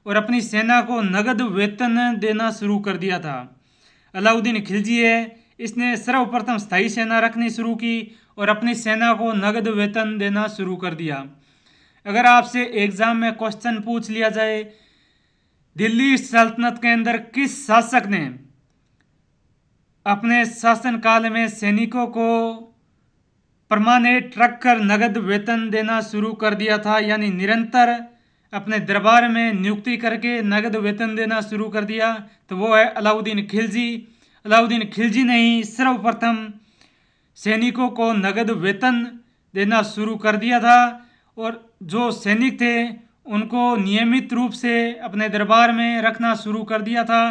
[SPEAKER 1] और अपनी सेना को नगद वेतन देना शुरू कर दिया था। अलाउद्दीन खिलजी है इसने सर्वप्रथम स्थायी सेना रखनी शुरू की और अपनी सेना को नगद वेतन देना शुरू कर दिया। अगर आपसे एग्जाम में क्वेश्चन पूछ लिया जाए दिल्ली सल्तनत के अंदर किस शासक ने अपने शासनकाल में सैनिकों को परमानेंट रखकर नगद वेतन देना शुरू कर दिया था, यानी निरंतर अपने दरबार में नियुक्ति करके नगद वेतन देना शुरू कर दिया? तो वो है अलाउद्दीन खिलजी। अलाउद्दीन खिलजी ने ही सर्वप्रथम सैनिकों को नगद वेतन देना शुरू कर दिया था और जो सैनिक थे उनको नियमित रूप से अपने दरबार में रखना शुरू कर दिया था।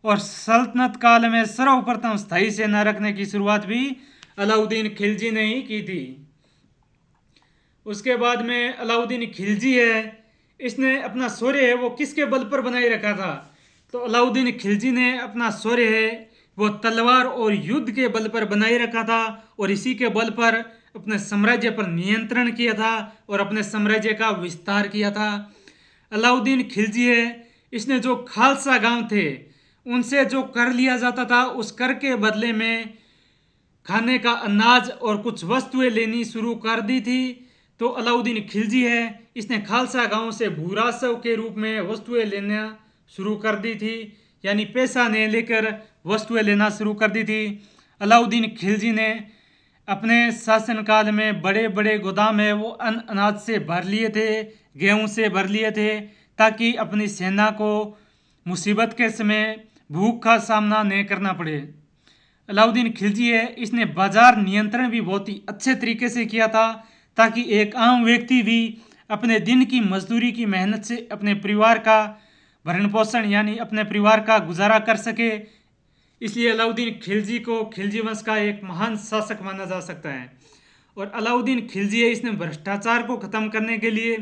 [SPEAKER 1] और सल्तनत काल में सर्वप्रथम स्थायी सेना रखने की शुरुआत भी अलाउद्दीन खिलजी ने ही की थी। उसके बाद में अलाउद्दीन खिलजी है इसने अपना शौर्य है वो किसके बल पर बनाए रखा था? तो अलाउद्दीन खिलजी ने अपना शौर्य है वो तलवार और युद्ध के बल पर बनाए रखा था और इसी के बल पर अपने साम्राज्य पर नियंत्रण किया था और अपने साम्राज्य का विस्तार किया था। अलाउद्दीन खिलजी है इसने जो खालसा गांव थे उनसे जो कर लिया जाता था उस कर के बदले में खाने का अनाज और कुछ वस्तुएं लेनी शुरू कर दी थी। तो अलाउद्दीन खिलजी है इसने खालसा गांव से भूरासव के रूप में वस्तुएं लेना शुरू कर दी थी, यानी पैसा ने लेकर वस्तुएं लेना शुरू कर दी थी। अलाउद्दीन खिलजी ने अपने शासनकाल में बड़े बड़े गोदाम है वो अनाज से भर लिए थे, गेहूं से भर लिए थे, ताकि अपनी सेना को मुसीबत के समय भूख का सामना नहीं करना पड़े। अलाउद्दीन खिलजी है इसने बाजार नियंत्रण भी बहुत ही अच्छे तरीके से किया था, ताकि एक आम व्यक्ति भी अपने दिन की मजदूरी की मेहनत से अपने परिवार का भरण पोषण यानी अपने परिवार का गुजारा कर सके। इसलिए अलाउद्दीन खिलजी को खिलजी वंश का एक महान शासक माना जा सकता है। और अलाउद्दीन खिलजी है इसने भ्रष्टाचार को ख़त्म करने के लिए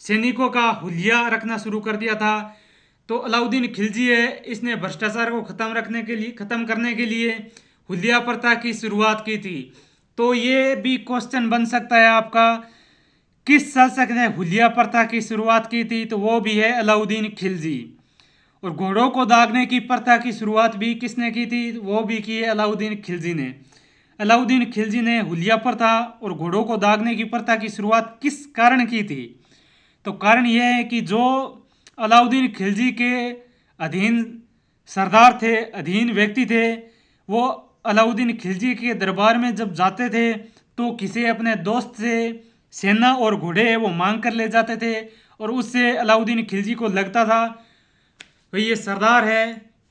[SPEAKER 1] सैनिकों का हुलिया रखना शुरू कर दिया था। तो अलाउद्दीन खिलजी है इसने भ्रष्टाचार को ख़त्म करने के लिए हुलिया प्रथा की शुरुआत की थी। तो ये भी क्वेश्चन बन सकता है आपका किस शासक ने हुलिया प्रथा की शुरुआत की थी? तो वो भी है अलाउद्दीन खिलजी। और घोड़ों को दागने की प्रथा की शुरुआत भी किसने की थी? वो भी की है अलाउद्दीन खिलजी ने। अलाउद्दीन खिलजी ने हुलिया प्रथा और घोड़ों को दागने की प्रथा की शुरुआत किस कारण की थी? तो कारण यह है कि जो अलाउद्दीन खिलजी के अधीन सरदार थे, अधीन व्यक्ति थे, वो अलाउद्दीन खिलजी के दरबार में जब जाते थे तो किसी अपने दोस्त से सेना और घोड़े वो मांग कर ले जाते थे, और उससे अलाउद्दीन खिलजी को लगता था भाई ये सरदार है,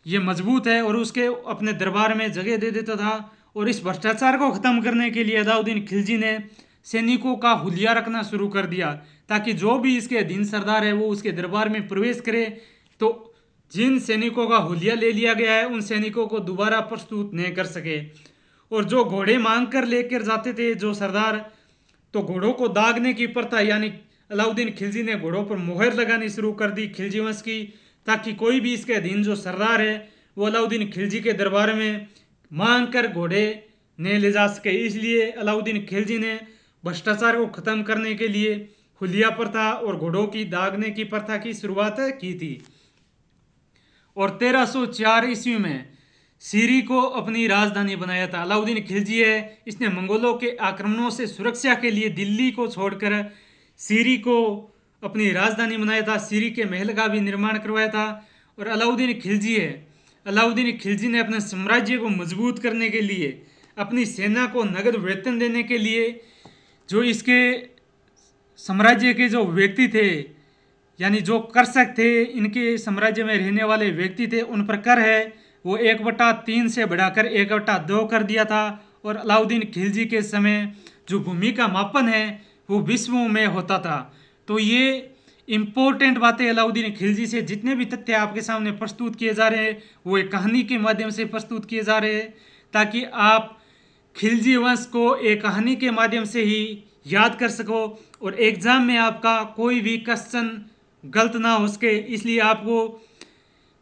[SPEAKER 1] ये मजबूत है, और उसके अपने दरबार में जगह दे देता था। और इस भ्रष्टाचार को ख़त्म करने के लिए अलाउद्दीन खिलजी ने सैनिकों का हुलिया रखना शुरू कर दिया, ताकि जो भी इसके अधीन सरदार है वो उसके दरबार में प्रवेश करे तो जिन सैनिकों का हुलिया ले लिया गया है उन सैनिकों को दोबारा प्रस्तुत नहीं कर सके। और जो घोड़े मांग कर लेकर जाते थे जो सरदार, तो घोड़ों को दागने की प्रथा, यानी अलाउद्दीन खिलजी ने घोड़ों पर मोहर लगानी शुरू कर दी खिलजी वंश की, ताकि कोई भी इसके अधीन जो सरदार है वो अलाउद्दीन खिलजी के दरबार में मांग कर घोड़े नहीं ले जा सके। इसलिए अलाउद्दीन खिलजी ने भ्रष्टाचार को खत्म करने के लिए हुलिया प्रथा और घोड़ों की दागने की प्रथा की शुरुआत की थी। और 1304 ईस्वी में सीरी को अपनी राजधानी बनाया था। अलाउद्दीन खिलजी है, इसने मंगोलों के आक्रमणों से सुरक्षा के लिए दिल्ली को छोड़कर सीरी को अपनी राजधानी बनाया था। सीरी के महल का भी निर्माण करवाया था। और अलाउद्दीन खिलजी है, अलाउद्दीन खिलजी ने अपने साम्राज्य को मजबूत करने के लिए, अपनी सेना को नगद वेतन देने के लिए, जो इसके साम्राज्य के जो व्यक्ति थे, यानी जो कर्षक थे, इनके साम्राज्य में रहने वाले व्यक्ति थे, उन पर कर है वो 1/3 से बढ़ाकर 1/2 कर दिया था। और अलाउद्दीन खिलजी के समय जो भूमि का मापन है वो विश्वों में होता था। तो ये इम्पोर्टेंट बातें अलाउद्दीन खिलजी से जितने भी तथ्य आपके सामने प्रस्तुत किए जा रहे हैं वो एक कहानी के माध्यम से प्रस्तुत किए जा रहे हैं, ताकि आप खिलजी वंश को एक कहानी के माध्यम से ही याद कर सको और एग्जाम में आपका कोई भी क्वेश्चन गलत ना हो सके। इसलिए आपको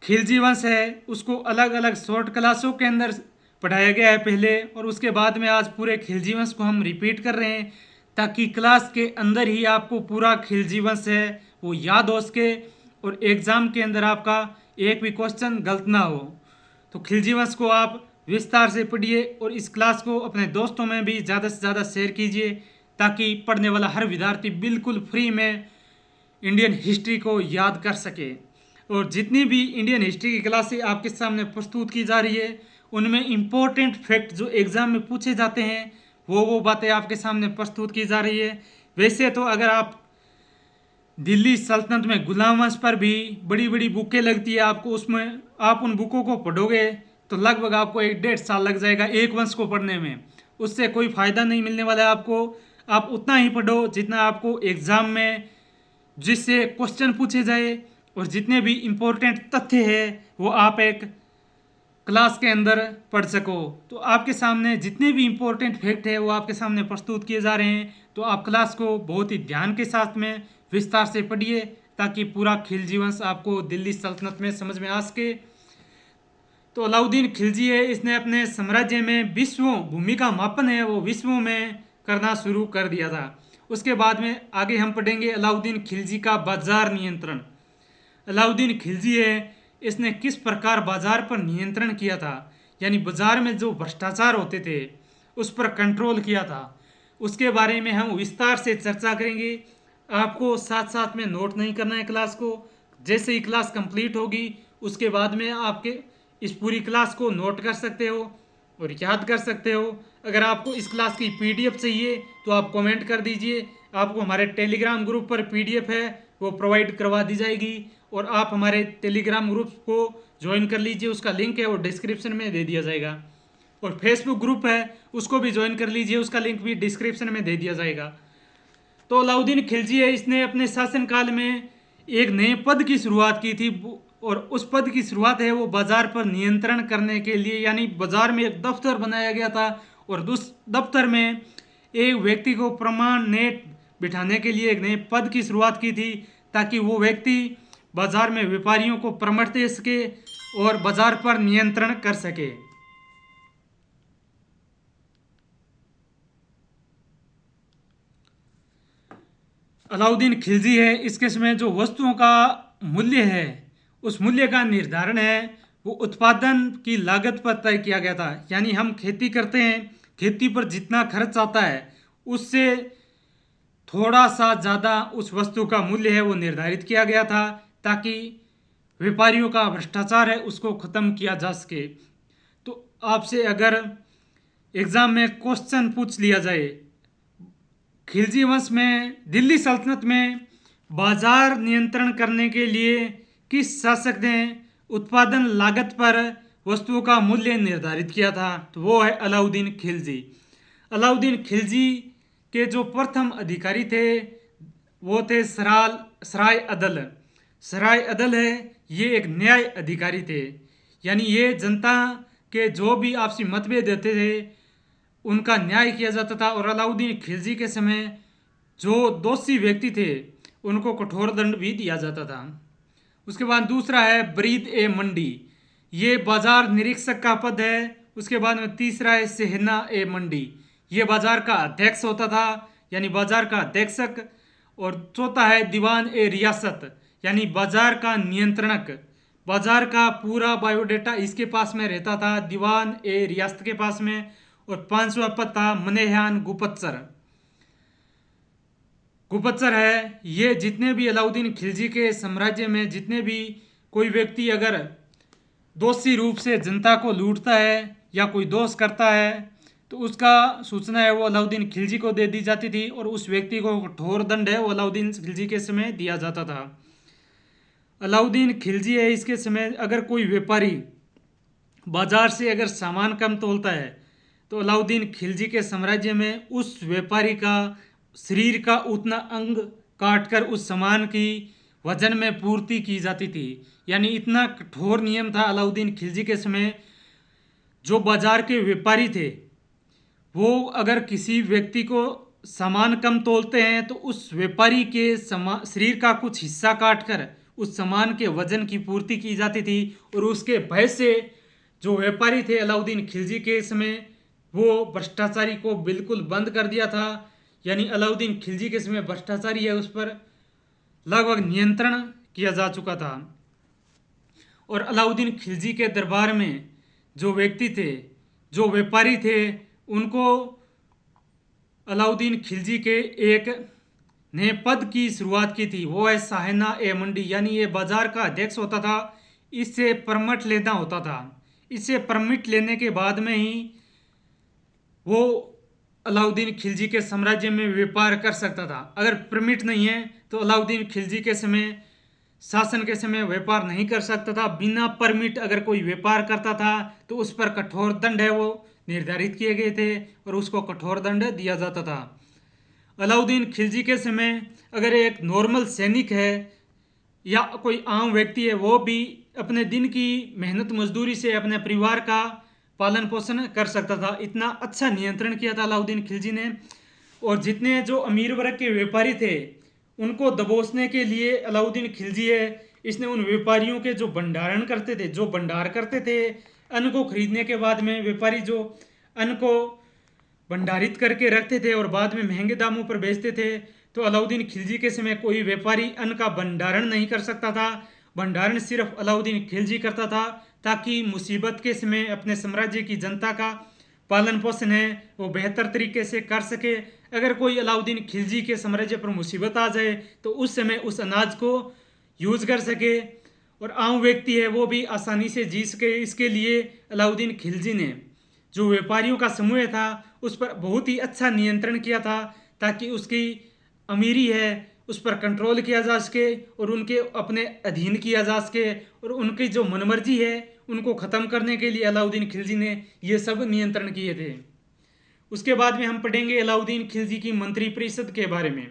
[SPEAKER 1] खिलजी वंश है उसको अलग अलग शॉर्ट क्लासों के अंदर पढ़ाया गया है पहले, और उसके बाद में आज पूरे खिलजी वंश को हम रिपीट कर रहे हैं, ताकि क्लास के अंदर ही आपको पूरा खिलजी वंश है वो याद हो सके और एग्ज़ाम के अंदर आपका एक भी क्वेश्चन गलत ना हो। तो खिलजी वंश को आप विस्तार से पढ़िए और इस क्लास को अपने दोस्तों में भी ज़्यादा से ज़्यादा शेयर कीजिए, ताकि पढ़ने वाला हर विद्यार्थी बिल्कुल फ्री में इंडियन हिस्ट्री को याद कर सके। और जितनी भी इंडियन हिस्ट्री की क्लासें आपके सामने प्रस्तुत की जा रही है उनमें इम्पोर्टेंट फैक्ट जो एग्ज़ाम में पूछे जाते हैं वो बातें आपके सामने प्रस्तुत की जा रही है। वैसे तो अगर आप दिल्ली सल्तनत में गुलाम वंश पर भी बड़ी बड़ी बुकें लगती है आपको, उसमें आप उन बुकों को पढ़ोगे तो लगभग आपको 1-1.5 साल लग जाएगा एक वंश को पढ़ने में। उससे कोई फ़ायदा नहीं मिलने वाला है आपको। आप उतना ही पढ़ो जितना आपको एग्ज़ाम में जिससे क्वेश्चन पूछे जाए, और जितने भी इम्पोर्टेंट तथ्य है वो आप एक क्लास के अंदर पढ़ सको। तो आपके सामने जितने भी इम्पोर्टेंट फैक्ट है वो आपके सामने प्रस्तुत किए जा रहे हैं, तो आप क्लास को बहुत ही ध्यान के साथ में विस्तार से पढ़िए, ताकि पूरा खिलजी वंश आपको दिल्ली सल्तनत में समझ में आ सके। तो अलाउद्दीन खिलजी है, इसने अपने साम्राज्य में विश्वों भूमि का मापन है वो विश्वों में करना शुरू कर दिया था। उसके बाद में आगे हम पढ़ेंगे अलाउद्दीन खिलजी का बाजार नियंत्रण। अलाउद्दीन खिलजी है, इसने किस प्रकार बाजार पर नियंत्रण किया था, यानी बाजार में जो भ्रष्टाचार होते थे उस पर कंट्रोल किया था। उसके बारे में हम विस्तार से चर्चा करेंगे। आपको साथ साथ में नोट नहीं करना है क्लास को। जैसे ही क्लास कंप्लीट होगी उसके बाद में आपके इस पूरी क्लास को नोट कर सकते हो और याद कर सकते हो। अगर आपको इस क्लास की पीडीएफ चाहिए तो आप कमेंट कर दीजिए, आपको हमारे टेलीग्राम ग्रुप पर पीडीएफ है वो प्रोवाइड करवा दी जाएगी, और आप हमारे टेलीग्राम ग्रुप को ज्वाइन कर लीजिए, उसका लिंक है वो डिस्क्रिप्शन में दे दिया जाएगा। और फेसबुक ग्रुप है उसको भी ज्वाइन कर लीजिए, उसका लिंक भी डिस्क्रिप्शन में दे दिया जाएगा। तो अलाउद्दीन खिलजी है, इसने अपने शासनकाल में एक नए पद की शुरुआत की थी, और उस पद की शुरुआत है वो बाजार पर नियंत्रण करने के लिए, यानी बाजार में एक दफ्तर बनाया गया था और उस दफ्तर में एक व्यक्ति को परमानेंट बिठाने के लिए एक नए पद की शुरुआत की थी, ताकि वो व्यक्ति बाजार में व्यापारियों को परामर्श दे सके और बाजार पर नियंत्रण कर सके। अलाउद्दीन खिलजी है, इसके समय जो वस्तुओं का मूल्य है उस मूल्य का निर्धारण है वो उत्पादन की लागत पर तय किया गया था। यानी हम खेती करते हैं, खेती पर जितना खर्च आता है उससे थोड़ा सा ज़्यादा उस वस्तु का मूल्य है वो निर्धारित किया गया था, ताकि व्यापारियों का भ्रष्टाचार है उसको ख़त्म किया जा सके। तो आपसे अगर एग्ज़ाम में क्वेश्चन पूछ लिया जाए, खिलजी वंश में दिल्ली सल्तनत में बाजार नियंत्रण करने के लिए किस शासक ने उत्पादन लागत पर वस्तुओं का मूल्य निर्धारित किया था, तो वो है अलाउद्दीन खिलजी। अलाउद्दीन खिलजी के जो प्रथम अधिकारी थे वो थे सराय अदल। सराय अदल है, ये एक न्याय अधिकारी थे। यानी ये जनता के जो भी आपसी मतभेद होते थे उनका न्याय किया जाता था। और अलाउद्दीन खिलजी के समय जो दोषी व्यक्ति थे उनको कठोर दंड भी दिया जाता था। उसके बाद दूसरा है ब्रीद ए मंडी, ये बाजार निरीक्षक का पद है। उसके बाद में तीसरा है सेहना ए मंडी, ये बाजार का अध्यक्ष होता था, यानी बाजार का अध्यक्षक। और चौथा है दीवान ए रियासत, यानी बाजार का नियंत्रणक। बाजार का पूरा बायोडेटा इसके पास में रहता था, दीवान ए रियासत के पास में। और पांचवा पद था मनेहान गुपतचर। गुपतचर है, ये जितने भी अलाउद्दीन खिलजी के साम्राज्य में जितने भी कोई व्यक्ति अगर दोषी रूप से जनता को लूटता है या कोई दोष करता है तो उसका सूचना है वो अलाउद्दीन खिलजी को दे दी जाती थी, और उस व्यक्ति को कठोर दंड है वो अलाउद्दीन खिलजी के समय दिया जाता था। अलाउद्दीन खिलजी है, इसके समय अगर कोई व्यापारी बाजार से अगर सामान कम तोलता है तो अलाउद्दीन खिलजी के साम्राज्य में उस व्यापारी का शरीर का उतना अंग काटकर उस सामान की वजन में पूर्ति की जाती थी। यानी इतना कठोर नियम था अलाउद्दीन खिलजी के समय। जो बाजार के व्यापारी थे वो अगर किसी व्यक्ति को सामान कम तोलते हैं तो उस व्यापारी के शरीर का कुछ हिस्सा काटकर उस सामान के वजन की पूर्ति की जाती थी। और उसके भय से जो व्यापारी थे अलाउद्दीन खिलजी के समय वो भ्रष्टाचारी को बिल्कुल बंद कर दिया था। यानी अलाउद्दीन खिलजी के समय भ्रष्टाचारी है उस पर लगभग नियंत्रण किया जा चुका था। और अलाउद्दीन खिलजी के दरबार में जो व्यक्ति थे, जो व्यापारी थे, उनको अलाउद्दीन खिलजी के एक नए पद की शुरुआत की थी, वो है साहना ए मंडी। यानी ये बाजार का अध्यक्ष होता था, इससे परमिट लेना होता था। इससे परमिट लेने के बाद में ही वो अलाउद्दीन खिलजी के साम्राज्य में व्यापार कर सकता था। अगर परमिट नहीं है तो अलाउद्दीन खिलजी के समय शासन के समय व्यापार नहीं कर सकता था। बिना परमिट अगर कोई व्यापार करता था तो उस पर कठोर दंड है वो निर्धारित किए गए थे और उसको कठोर दंड दिया जाता था। अलाउद्दीन खिलजी के समय अगर एक नॉर्मल सैनिक है या कोई आम व्यक्ति है वो भी अपने दिन की मेहनत मजदूरी से अपने परिवार का पालन पोषण कर सकता था। इतना अच्छा नियंत्रण किया था अलाउद्दीन खिलजी ने। और जितने जो अमीर वर्ग के व्यापारी थे उनको दबोचने के लिए अलाउद्दीन खिलजी है, इसने उन व्यापारियों के जो भंडारण करते थे, जो भंडार करते थे अन्न को खरीदने के बाद में, व्यापारी जो अन्न को भंडारित करके रखते थे और बाद में महंगे दामों पर बेचते थे, तो अलाउद्दीन खिलजी के समय कोई व्यापारी अन्न का भंडारण नहीं कर सकता था। भंडारण सिर्फ अलाउद्दीन खिलजी करता था, ताकि मुसीबत के समय अपने साम्राज्य की जनता का पालन पोषण है वो बेहतर तरीके से कर सके। अगर कोई अलाउद्दीन खिलजी के साम्राज्य पर मुसीबत आ जाए तो उस समय उस अनाज को यूज कर सके और आम व्यक्ति है वो भी आसानी से जी सके। इसके लिए अलाउद्दीन खिलजी ने जो व्यापारियों का समूह था उस पर बहुत ही अच्छा नियंत्रण किया था, ताकि उसकी अमीरी है उस पर कंट्रोल किया जा सके और उनके अपने अधीन किया जा सके। और उनकी जो मनमर्जी है उनको ख़त्म करने के लिए अलाउद्दीन खिलजी ने ये सब नियंत्रण किए थे। उसके बाद में हम पढ़ेंगे अलाउद्दीन खिलजी की मंत्री परिषद के बारे में।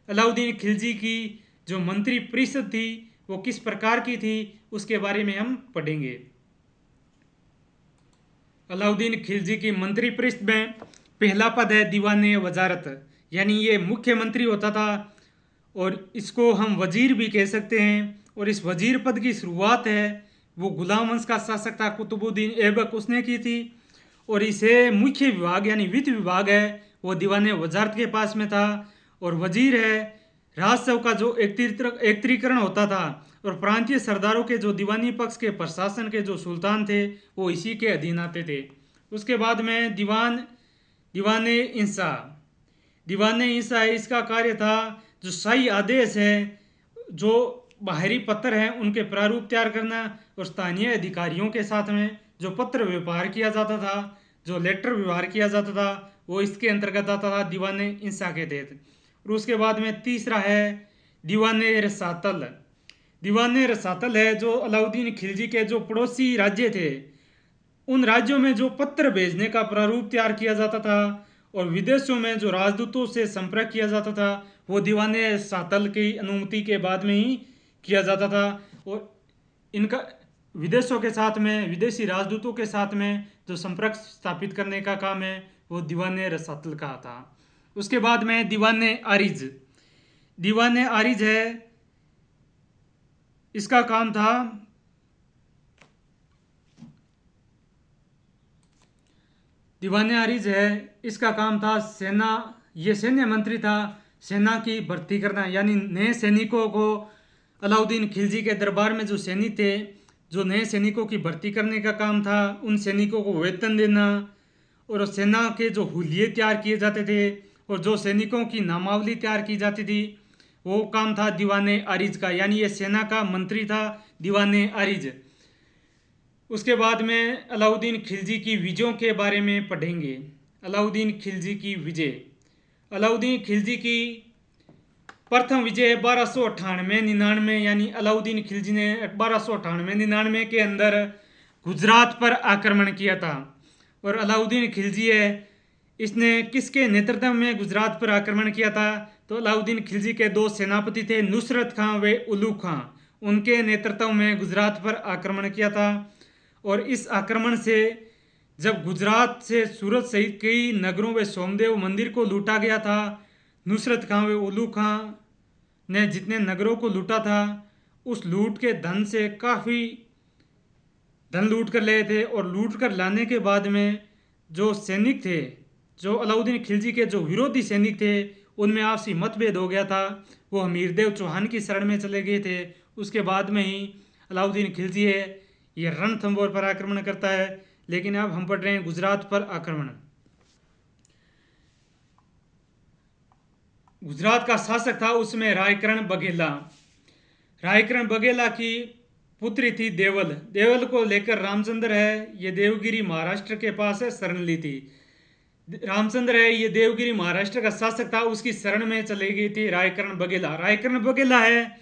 [SPEAKER 1] अलाउद्दीन खिलजी की जो मंत्री परिषद थी वो किस प्रकार की थी उसके बारे में हम पढ़ेंगे। अलाउद्दीन खिलजी की मंत्री परिषद में पहला पद है दीवाने वजारत, यानी ये मुख्यमंत्री होता था और इसको हम वजीर भी कह सकते हैं। और इस वजीर पद की शुरुआत है वो गुलाम वंश का शासक था कुतुबुद्दीन ऐबक, उसने की थी। और इसे मुख्य विभाग यानी वित्त विभाग है वो दीवाने वजारत के पास में था। और वजीर है राजस्व का जो एकत्रीकरण होता था और प्रांतीय सरदारों के जो दीवानी पक्ष के प्रशासन के जो सुल्तान थे वो इसी के अधीन आते थे। उसके बाद में दीवाने इंसा। दीवाने इंसा है, इसका कार्य था जो शाही आदेश है, जो बाहरी पत्र हैं उनके प्रारूप तैयार करना और स्थानीय अधिकारियों के साथ में जो पत्र व्यवहार किया जाता था, जो लेटर व्यवहार किया जाता था, वो इसके अंतर्गत आता था दीवाने इंसा के तहत। और उसके बाद में तीसरा है दीवाने रसातल। दीवाने रसातल है जो अलाउद्दीन खिलजी के जो पड़ोसी राज्य थे उन राज्यों में जो पत्र भेजने का प्रारूप तैयार किया जाता था और विदेशों में जो राजदूतों से संपर्क किया जाता था वो दीवाने सातल की अनुमति के बाद में ही किया जाता था। और इनका विदेशों के साथ में, विदेशी राजदूतों के साथ में जो संपर्क स्थापित करने का काम है वो दीवाने रसातल का था। उसके बाद में दीवाने आरिज। दीवाने आरिज है, इसका काम था दीवाने आरिज है, इसका काम था सेना, ये सैन्य मंत्री था, सेना की भर्ती करना, यानी नए सैनिकों को अलाउद्दीन खिलजी के दरबार में जो सैनिक थे, जो नए सैनिकों की भर्ती करने का काम था, उन सैनिकों को वेतन देना और सेना के जो हुलिये तैयार किए जाते थे और जो सैनिकों की नामावली तैयार की जाती थी वो काम था दीवाने आरिज का, यानी ये सेना का मंत्री था दीवाने आरिज। उसके बाद में अलाउद्दीन खिलजी की विजयों के बारे में पढ़ेंगे। अलाउद्दीन खिलजी की विजय। अलाउद्दीन खिलजी की प्रथम विजय 1298-99, यानी अलाउद्दीन खिलजी ने 1298-99 के अंदर गुजरात पर आक्रमण किया था। और अलाउद्दीन खिलजी है, इसने किसके नेतृत्व में गुजरात पर आक्रमण किया था? तो अलाउद्दीन खिलजी के दो सेनापति थे, नुसरत खां व उलू खां, उनके नेतृत्व में गुजरात पर आक्रमण किया था। और इस आक्रमण से जब गुजरात से सूरत सहित कई नगरों व सोमदेव मंदिर को लूटा गया था, नुसरत खां व उलू खां ने जितने नगरों को लूटा था उस लूट के धन से काफ़ी धन लूट कर लाए थे। और लूट कर लाने के बाद में जो सैनिक थे, जो अलाउद्दीन खिलजी के जो विरोधी सैनिक थे, उनमें आपसी मतभेद हो गया था, वो हमीरदेव चौहान की शरण में चले गए थे। उसके बाद में ही अलाउद्दीन खिलजी है ये रणथंभौर पर आक्रमण करता है। लेकिन अब हम पढ़ रहे हैं गुजरात पर आक्रमण। गुजरात का शासक था उसमें रायकरण बघेला। रायकरण बघेला की पुत्री थी देवल। देवल को लेकर रामचंद्र है, ये देवगिरी महाराष्ट्र के पास है, शरण ली थी। रामचंद्र है, ये देवगिरी महाराष्ट्र का शासक था, उसकी शरण में चली गई थी रायकरण बघेला। रायकरण बघेला है,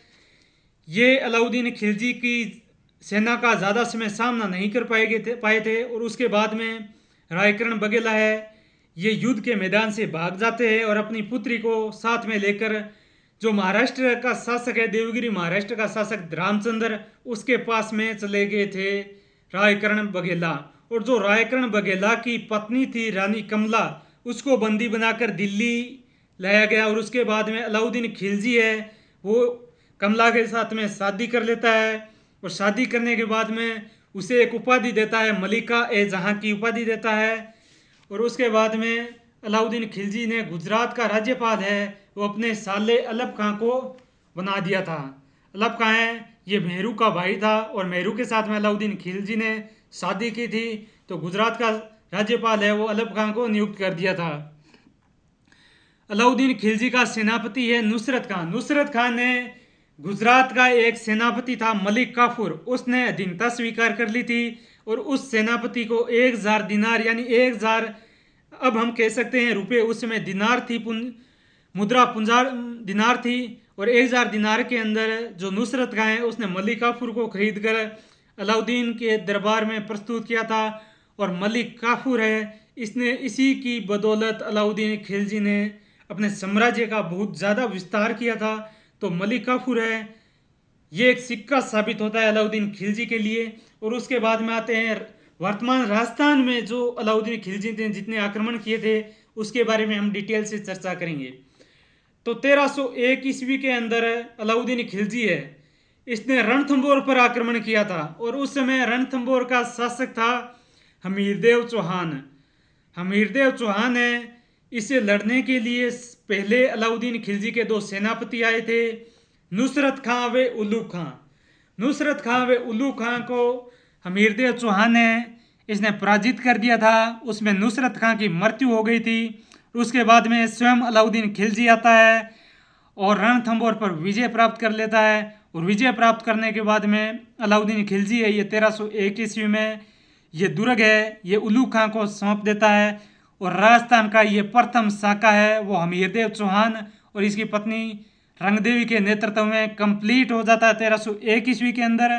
[SPEAKER 1] ये अलाउद्दीन खिलजी की सेना का ज़्यादा समय सामना नहीं कर पाए थे। और उसके बाद में रायकरण बघेला है, ये युद्ध के मैदान से भाग जाते हैं और अपनी पुत्री को साथ में लेकर जो महाराष्ट्र का शासक है, देवगिरी महाराष्ट्र का शासक रामचंद्र, उसके पास में चले गए थे रायकरण बघेला। और जो रायकरण बघेला की पत्नी थी रानी कमला, उसको बंदी बनाकर दिल्ली लाया गया। और उसके बाद में अलाउद्दीन खिलजी है, वो कमला के साथ में शादी कर लेता है और शादी करने के बाद में उसे एक उपाधि देता है, मलिका ए जहां की उपाधि देता है। और उसके बाद में अलाउद्दीन खिलजी ने गुजरात का राज्यपाल है वो अपने साले अलप खां को बना दिया था। अलप खां है, ये मेहरू का भाई था और मेहरू के साथ में अलाउद्दीन खिलजी ने शादी की थी, तो गुजरात का राज्यपाल है वो अलप खां को नियुक्त कर दिया था। अलाउद्दीन खिलजी का सेनापति है नुसरत खां। नुसरत खां ने गुजरात का एक सेनापति था मलिक काफूर, उसने अधीनता स्वीकार कर ली थी और उस सेनापति को 1000 दिनार, यानी 1000 अब हम कह सकते हैं रुपये, उस समय दिनार थी, मुद्रा पुंजार दिनार थी। और 1000 दिनार के अंदर जो नुसरत खां है उसने मलिक काफूर को खरीद कर अलाउद्दीन के दरबार में प्रस्तुत किया था। और मलिक काफूर है, इसने इसी की बदौलत अलाउद्दीन खिलजी ने अपने साम्राज्य का बहुत ज़्यादा विस्तार किया था। तो मलिक काफूर है, ये एक सिक्का साबित होता है अलाउद्दीन खिलजी के लिए। और उसके बाद में आते हैं वर्तमान राजस्थान में जो अलाउद्दीन खिलजी ने जितने आक्रमण किए थे उसके बारे में हम डिटेल से चर्चा करेंगे। तो 1301 ईस्वी के अंदर अलाउद्दीन खिलजी है, इसने रणथंभौर पर आक्रमण किया था। और उस समय रणथंभौर का शासक था हमीरदेव चौहान। हमीरदेव चौहान है, इसे लड़ने के लिए पहले अलाउद्दीन खिलजी के दो सेनापति आए थे, नुसरत खां व उल्लू खां। नुसरत खां व उल्लू खां को हमीरदेव चौहान ने इसने पराजित कर दिया था। उसमें नुसरत खां की मृत्यु हो गई थी। उसके बाद में स्वयं अलाउद्दीन खिलजी आता है और रणथंभौर पर विजय प्राप्त कर लेता है। और विजय प्राप्त करने के बाद में अलाउद्दीन खिलजी है, ये 1301 ईस्वी में ये दुर्ग है, ये उल्लू खां को सौंप देता है। और राजस्थान का ये प्रथम शाखा है वो हमीरदेव चौहान और इसकी पत्नी रंगदेवी के नेतृत्व में कंप्लीट हो जाता है 1301 ईस्वी के अंदर।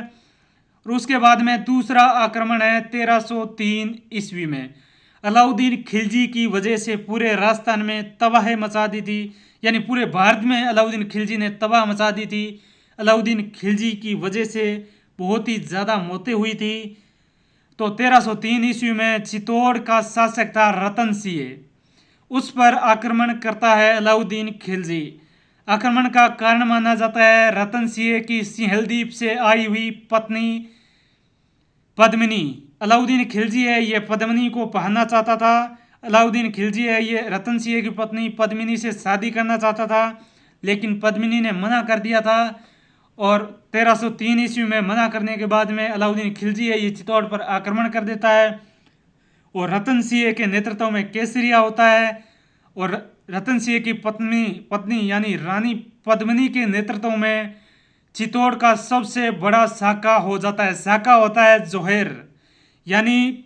[SPEAKER 1] और उसके बाद में दूसरा आक्रमण है 1303 ईस्वी में। अलाउद्दीन खिलजी की वजह से पूरे राजस्थान में तबाही मचा दी थी, यानी पूरे भारत में अलाउद्दीन खिलजी ने तबाह मचा दी थी। अलाउद्दीन खिलजी की वजह से बहुत ही ज़्यादा मौतें हुई थी। तो 1303 ईस्वी में चित्तौड़ का शासक था रतन सिंह, उस पर आक्रमण करता है अलाउद्दीन खिलजी। आक्रमण का कारण माना जाता है रतन सिंह की सिंहलदीप से आई हुई पत्नी पद्मिनी। अलाउद्दीन खिलजी है ये पद्मिनी को पहनना चाहता था। अलाउद्दीन खिलजी है ये रतन सिंह की पत्नी पद्मिनी से शादी करना चाहता था, लेकिन पद्मिनी ने मना कर दिया था। और 1303 ईस्वी में मना करने के बाद में अलाउद्दीन खिलजी है ये चित्तौड़ पर आक्रमण कर देता है और रतन सिंह के नेतृत्व में केसरिया होता है। और रतन सिंह की पत्नी यानी रानी पद्मिनी के नेतृत्व में चित्तौड़ का सबसे बड़ा शाखा हो जाता है। शाखा होता है जोहर, यानी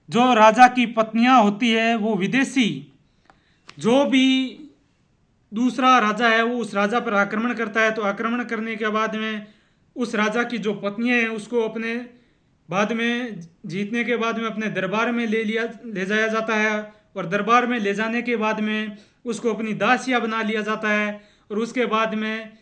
[SPEAKER 1] जो राजा की पत्नियां होती है वो विदेशी जो भी दूसरा राजा है वो उस राजा पर आक्रमण करता है। तो आक्रमण करने के बाद में उस राजा की जो पत्नियां हैं उसको अपने बाद में जीतने के बाद में अपने दरबार में ले जाया जाता है। और दरबार में ले जाने के बाद में उसको अपनी दासिया बना लिया जाता है। और उसके बाद में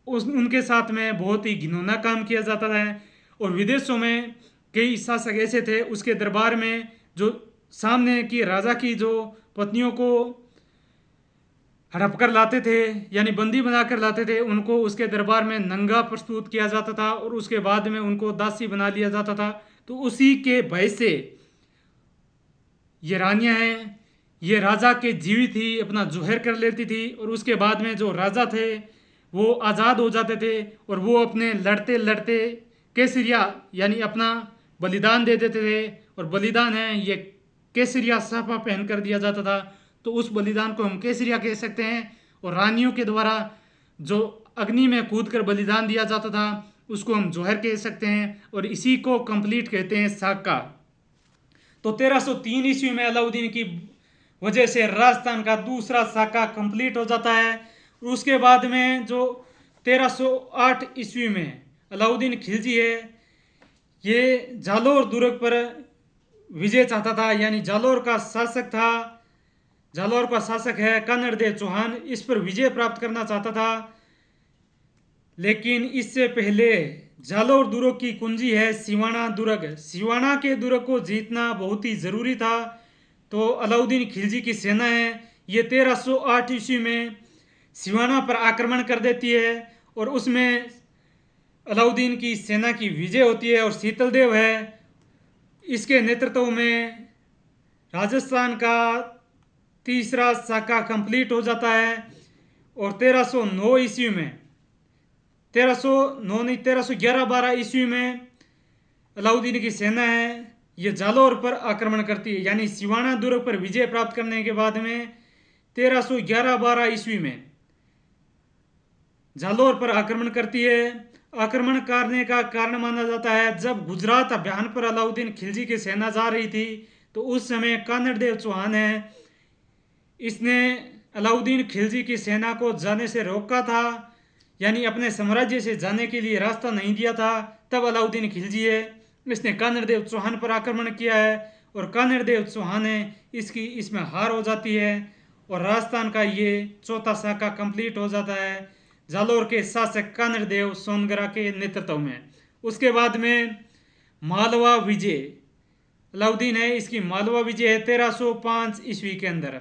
[SPEAKER 1] उनके साथ में बहुत ही घिनौना काम किया जाता है। और विदेशों में कई शासक ऐसे थे उसके दरबार में जो सामने की राजा की जो पत्नियों को हड़प कर लाते थे यानी बंदी बना कर लाते थे, उनको उसके दरबार में नंगा प्रस्तुत किया जाता था और उसके बाद में उनको दासी बना लिया जाता था। तो उसी के भय से ये रानियां हैं ये राजा के जीवित ही अपना जोहर कर लेती थी। और उसके बाद में जो राजा थे वो आज़ाद हो जाते थे और वो अपने लड़ते लड़ते केसरिया यानी अपना बलिदान दे देते थे। और बलिदान है ये केसरिया साफा पहन कर दिया जाता था। तो उस बलिदान को हम केसरिया कह सकते हैं। और रानियों के द्वारा जो अग्नि में कूदकर बलिदान दिया जाता था उसको हम जोहर कह सकते हैं। और इसी को कंप्लीट कहते हैं साका। तो 1303 ईस्वी में अलाउद्दीन की वजह से राजस्थान का दूसरा साका कंप्लीट हो जाता है। उसके बाद में जो 1308 ईस्वी में अलाउद्दीन खिलजी है ये जालोर दुर्ग पर विजय चाहता था, यानी जालोर का शासक था, जालोर का शासक है कानड़देव चौहान, इस पर विजय प्राप्त करना चाहता था। लेकिन इससे पहले जालोर दुर्ग की कुंजी है सिवाना दुर्ग। सिवाना के दुर्ग को जीतना बहुत ही ज़रूरी था। तो अलाउद्दीन खिलजी की सेना है ये 1308 ईस्वी में सिवाना पर आक्रमण कर देती है और उसमें अलाउद्दीन की सेना की विजय होती है। और शीतलदेव है इसके नेतृत्व में राजस्थान का तीसरा शाखा कंप्लीट हो जाता है। और 1309 ईस्वी में 1309 नहीं 1311-12 ईस्वी में अलाउद्दीन की सेना है ये जालोर पर आक्रमण करती है, यानी सिवाना दुर्ग पर विजय प्राप्त करने के बाद में 1311-12 ईस्वी में जालोर पर आक्रमण करती है। आक्रमण करने का कारण माना जाता है जब गुजरात अभियान पर अलाउद्दीन खिलजी की सेना जा रही थी तो उस समय कानड़देव चौहान है इसने अलाउद्दीन खिलजी की सेना को जाने से रोका था, यानी अपने साम्राज्य से जाने के लिए रास्ता नहीं दिया था। तब अलाउद्दीन खिलजी है इसने कानड़देव चौहान पर आक्रमण किया है और कानड़देव चौहान है इसमें हार हो जाती है और राजस्थान का ये चौथा शाखा कंप्लीट हो जाता है जालोर के शासक कानड़देव सोनगरा के नेतृत्व में। उसके बाद में मालवा विजय अलाउद्दीन है इसकी मालवा विजय है 1305 ईस्वी के अंदर।